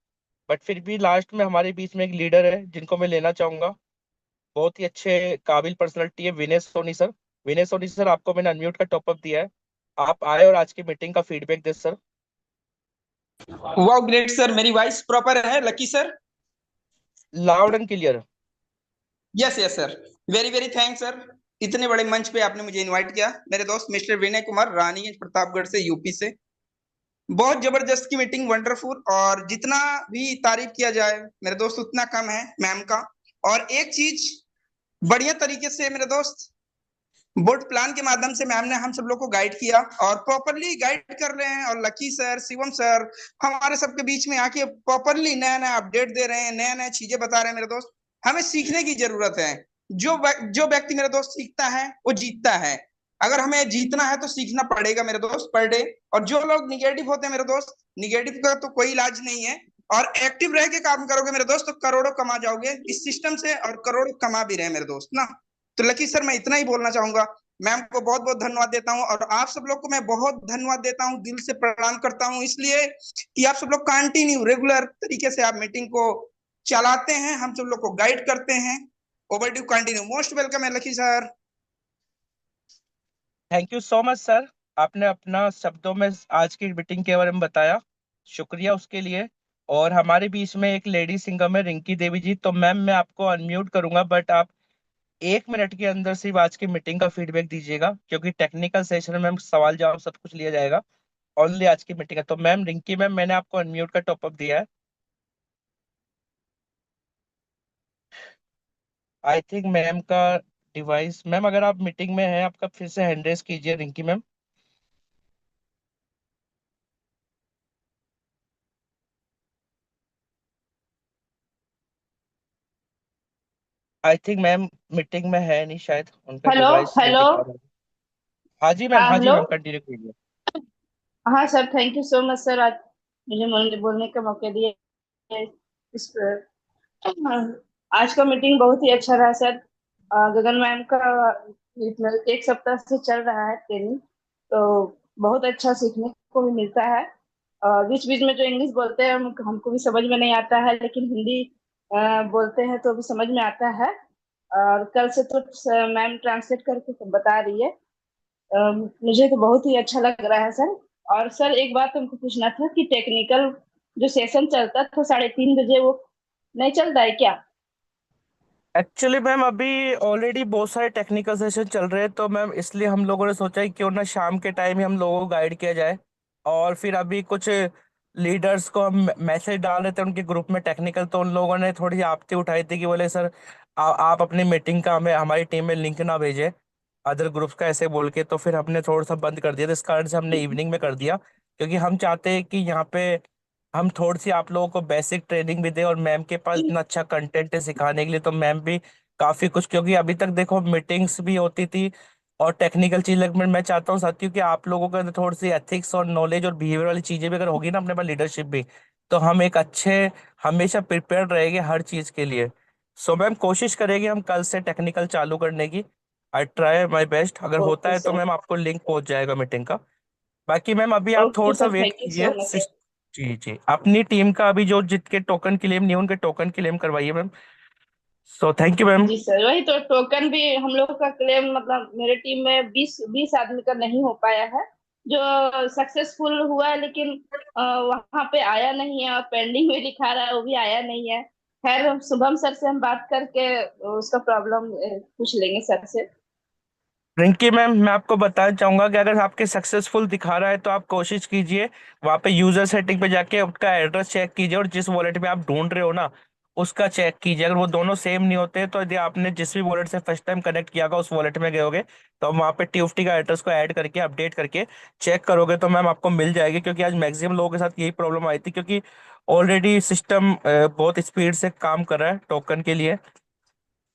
बट फिर भी लास्ट में हमारे बीच में एक लीडर है जिनको मैं लेना चाहूंगा। बहुत ही अच्छे काबिल पर्सनालिटी है, विनय सोनी सर। विनय सोनी सर, आपको मैंने अनम्यूट का टॉपअप दिया है, आप आए और आज की मीटिंग का फीडबैक दे सर। वाओ ग्रेट सर, मेरी वॉइस प्रॉपर है Lucky sir? Loud and clear. Yes yes sir, very very thanks sir. इतने बड़े मंच पे आपने मुझे इनवाइट किया। मेरे दोस्त मिस्टर विनय कुमार, रानीगंज प्रतापगढ़ से, यूपी से। बहुत जबरदस्त की मीटिंग, वंडरफुल। और जितना भी तारीफ किया जाए मेरे दोस्त उतना कम है मैम का। और एक चीज बढ़िया तरीके से मेरे दोस्त, बोर्ड प्लान के माध्यम से मैम ने हम सब लोग को गाइड किया और प्रॉपरली गाइड कर रहे हैं। और लकी सर, शिवम सर हमारे सबके बीच में आके प्रॉपरली नया नया अपडेट दे रहे हैं, नया नया चीजें बता रहे हैं। मेरे दोस्त, हमें सीखने की जरूरत है। जो व्यक्ति मेरे दोस्त सीखता है वो जीतता है। अगर हमें जीतना है तो सीखना पड़ेगा मेरे दोस्त, पर डे। और जो लोग निगेटिव होते हैं मेरे दोस्त, निगेटिव का तो कोई इलाज नहीं है। और एक्टिव रह के काम करोगे मेरे दोस्त तो करोड़ों कमा जाओगे इस सिस्टम से, और करोड़ों कमा भी रहे मेरे दोस्त ना। तो लकी सर, मैं इतना ही बोलना चाहूंगा। मैम को बहुत बहुत धन्यवाद देता हूँ, और आप सब लोग को मैं बहुत धन्यवाद देता हूँ, दिल से प्रणाम करता हूँ, इसलिए कि आप सब लोग कंटिन्यू रेगुलर तरीके से आप मीटिंग को चलाते हैं, हम सब लोग को गाइड करते हैं। Over due continue, most welcome है Lucky sir. Thank you so much sir, आपने अपना शब्दों में आज की मीटिंग के बारे में बताया, शुक्रिया उसके लिए। और हमारे बीच में एक लेडी सिंगर है रिंकी देवी जी, तो मैम मैं आपको अनम्यूट करूंगा, बट आप 1 मिनट के अंदर सिर्फ आज की मीटिंग का फीडबैक दीजिएगा, क्योंकि टेक्निकल सेशन में सवाल जवाब सब कुछ लिया जाएगा। ओनली आज की मीटिंग है, तो मैम रिंकी मैम, मैंने आपको अनम्यूट का टॉपअप दिया है। आई थिंक मैम का डिवाइस, मैम अगर आप मीटिंग में हैं आपका फिर से हैंड रेस कीजिए Rinki ma'am. I think ma'am meeting में है नहीं, शायद उनका हेलो डिवाइस नहीं हेलो। दिखा रहा है। हाँ जी मैम, हाँ हाँ जी हेलो। मैम, कंटिन्यू कीजिए। हाँ sir, thank you so much sir, आज मुझे बोलने का मौका दिया। इस आज का मीटिंग बहुत ही अच्छा रहा सर। गगन मैम का इतना 1 सप्ताह से चल रहा है ट्रेनिंग, तो बहुत अच्छा सीखने को भी मिलता है। बीच बीच में जो इंग्लिश बोलते हैं हमको भी समझ में नहीं आता है, लेकिन हिंदी बोलते हैं तो भी समझ में आता है। और कल से तो मैम ट्रांसलेट करके बता रही है। मुझे तो बहुत ही अच्छा लग रहा है सर। और सर एक बात तुमको पूछना था कि टेक्निकल जो सेशन चलता था 3:30 बजे, वो नहीं चल रहा है क्या? एक्चुअली मैम अभी ऑलरेडी बहुत सारे टेक्निकल सेशन चल रहे हैं, तो मैम इसलिए हम लोगों ने सोचा कि क्यों ना शाम के टाइम ही हम लोगों को गाइड किया जाए। और फिर अभी कुछ लीडर्स को हम मैसेज डाल रहे थे उनके ग्रुप में टेक्निकल, तो उन लोगों ने थोड़ी आपत्ति उठाई थी कि बोले सर आप अपनी मीटिंग का हमें हमारी टीम में लिंक ना भेजें अदर ग्रुप्स का, ऐसे बोल के। तो फिर हमने थोड़ा सा बंद कर दिया, तो इस कारण से हमने इवनिंग में कर दिया, क्योंकि हम चाहते हैं कि यहाँ पे हम थोड़ी सी आप लोगों को बेसिक ट्रेनिंग भी दे। और मैम के पास इतना अच्छा कंटेंट है सिखाने के लिए, तो मैम भी काफी कुछ, क्योंकि अभी तक देखो मीटिंग्स भी होती थी और टेक्निकल चीज मैं चाहता हूँ साथियों कि आप लोगों के अंदर थोड़ी सी एथिक्स और नॉलेज और बिहेवियर वाली चीजें भी अगर होगी ना अपने पास, लीडरशिप भी, तो हम एक अच्छे हमेशा प्रिपेयर रहेंगे हर चीज के लिए। सो मैम कोशिश करेंगे हम कल से टेक्निकल चालू करने की। आई ट्राई माई बेस्ट, अगर होता ओके है तो सर। मैम आपको लिंक पहुंच जाएगा मीटिंग का। बाकी मैम अभी आप ओके थोड़ा सा सर, वेट थैंक यू कीजिए। So much. जी जी, अपनी टीम का अभी जो जितके टोकन क्लेम नहीं उनके टोकन क्लेम करवाइए ma'am. So thank you ma'am. जी सर, वही तो टोकन भी हम लोग का क्लेम, मतलब मेरे टीम में 20 आदमी का नहीं हो पाया है। जो सक्सेसफुल हुआ है, लेकिन वहां पे आया नहीं है, पेंडिंग में दिखा रहा है, वो भी आया नहीं है। खैर, हम शुभम सर से हम बात करके उसका प्रॉब्लम पूछ लेंगे सर से। रिंकी मैम, मैं आपको बताना चाहूंगा कि अगर आपके सक्सेसफुल दिखा रहा है तो आप कोशिश कीजिए वहाँ पे यूजर सेटिंग पे जाके उसका एड्रेस चेक कीजिए, और जिस वॉलेट में आप ढूंढ रहे हो ना उसका चेक कीजिए। अगर वो दोनों सेम नहीं होते, तो यदि आपने जिस भी वॉलेट से फर्स्ट टाइम कनेक्ट किया होगा उस वॉलेट में गए होगे, तो वहाँ पे टीएफटी का एड्रेस को ऐड करके अपडेट करके चेक करोगे तो मैम आपको मिल जाएगी। क्योंकि आज मैक्सिमम लोगों के साथ यही प्रॉब्लम आई थी, क्योंकि ऑलरेडी सिस्टम बहुत स्पीड से काम कर रहा है टोकन के लिए।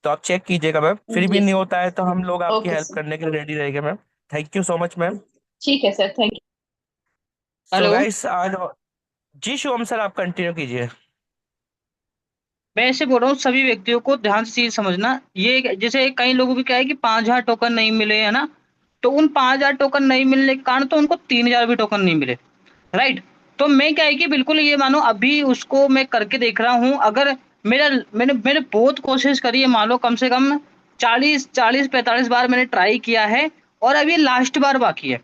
तो आप चेक कीजिएगा मैम, फिर भी जी नहीं होता है तो हम लोग आपकी ओके हेल्प सर करने के लिए रेडी रहेंगे ma'am. Thank you so much ma'am. ठीक है sir thank so hello. Guys आज जी शुभम सर आप कंटिन्यू कीजिए। मैं ऐसे बोल रहा हूँ, सभी व्यक्तियों को ध्यान से चीज समझना। ये जैसे कई लोगों को क्या है कि 5,000 टोकन नहीं मिले, है ना, तो उन 5,000 टोकन नहीं मिलने के कारण तो उनको 3,000 भी टोकन नहीं मिले, राइट। तो मैं क्या है कि बिल्कुल ये मानो अभी उसको मैं करके देख रहा हूँ। अगर मेरा मैंने मैंने बहुत कोशिश करी है, मान लो कम से कम 40-45 बार मैंने ट्राई किया है, और अभी लास्ट बार बाकी है।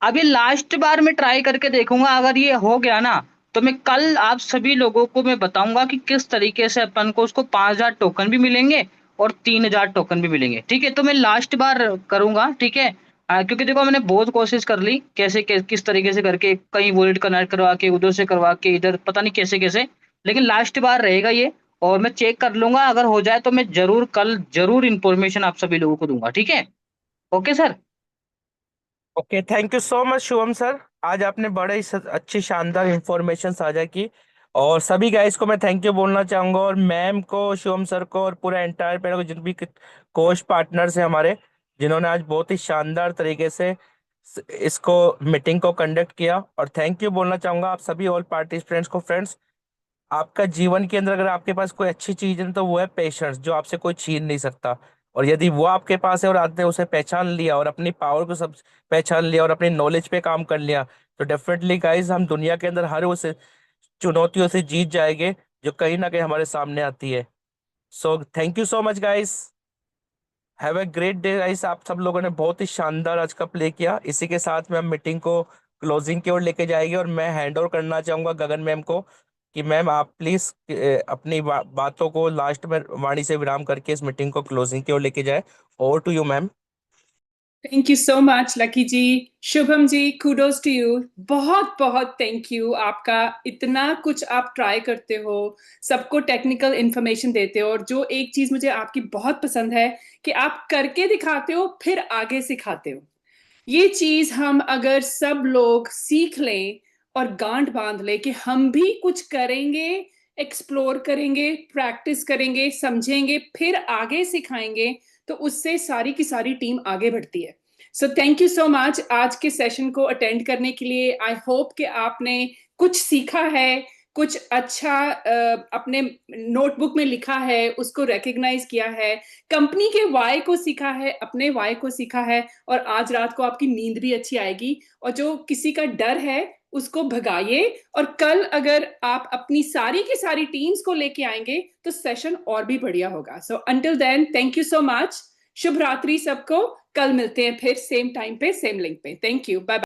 अभी लास्ट बार मैं ट्राई करके देखूंगा, अगर ये हो गया ना तो मैं कल आप सभी लोगों को मैं बताऊंगा कि किस तरीके से अपन को उसको 5,000 टोकन भी मिलेंगे और 3,000 टोकन भी मिलेंगे, ठीक है। तो मैं लास्ट बार करूंगा, ठीक है। क्योंकि देखो मैंने बहुत कोशिश कर ली, किस तरीके से करके कहीं वॉलेट कनेक्ट करवा के, उधर से करवा के, इधर पता नहीं कैसे कैसे, लेकिन लास्ट बार रहेगा ये। और मैं चेक कर लूंगा, अगर हो जाए तो मैं जरूर कल जरूर इन्फॉर्मेशन आप सभी लोगों को दूंगा, ठीक है। Okay sir. Okay thank you so much Shubham sir, आज आपने बड़े ही अच्छी शानदार इंफॉर्मेशन साझा की। और सभी गाइस को मैं थैंक यू बोलना चाहूंगा, और मैम को, शुभम सर को, और पूरा एंटायर पैनल को, जितने भी कोच पार्टनर्स हैं हमारे, जिन्होंने आज बहुत ही शानदार तरीके से इसको मीटिंग को कंडक्ट किया। और थैंक यू बोलना चाहूंगा आप सभी ऑल पार्टिसिपेंट्स को। फ्रेंड्स, आपका जीवन के अंदर अगर आपके पास कोई अच्छी चीज है तो वो है पेशेंस, जो आपसे कोई छीन नहीं सकता। और यदि वो आपके पास है और आपने उसे पहचान लिया और अपनी पावर को सब पहचान लिया और अपनी नॉलेज पे काम कर लिया, तो डेफिनेटली गाइस हम दुनिया के अंदर हर उस चुनौतियों से जीत जाएंगे जो कहीं ना कहीं हमारे सामने आती है। सो thank you so much guys, have a great day guys. आप सब लोगों ने बहुत ही शानदार आज का प्ले किया। इसी के साथ में हम मीटिंग को क्लोजिंग की ओर लेके जाएंगे, और मैं हैंड ओवर करना चाहूंगा गगन मैम को कि मैम आप प्लीज अपनी बातों को लास्ट में वाणी से विराम करके इस मीटिंग को क्लोजिंग की ओर लेके जाए। Over to you ma'am. Thank you so much Lucky ji. Shubham ji, kudos to you. बहुत बहुत थैंक यू, आपका इतना कुछ आप ट्राई करते हो, सबको टेक्निकल इंफॉर्मेशन देते हो, और जो एक चीज मुझे आपकी बहुत पसंद है कि आप करके दिखाते हो फिर आगे सिखाते हो। ये चीज हम अगर सब लोग सीख लें और गांठ बांध ले कि हम भी कुछ करेंगे, एक्सप्लोर करेंगे, प्रैक्टिस करेंगे, समझेंगे, फिर आगे सिखाएंगे, तो उससे सारी की सारी टीम आगे बढ़ती है। सो थैंक यू सो मच आज के सेशन को अटेंड करने के लिए। आई होप कि आपने कुछ सीखा है, कुछ अच्छा अपने नोटबुक में लिखा है, उसको रिकॉग्नाइज किया है, कंपनी के वाई को सीखा है, अपने वाई को सीखा है, और आज रात को आपकी नींद भी अच्छी आएगी। और जो किसी का डर है उसको भगाइए, और कल अगर आप अपनी सारी की सारी टीम्स को लेके आएंगे तो सेशन और भी बढ़िया होगा। So until then thank you so much. शुभ रात्रि सबको, कल मिलते हैं फिर सेम टाइम पे सेम लिंक पे। Thank you, bye bye.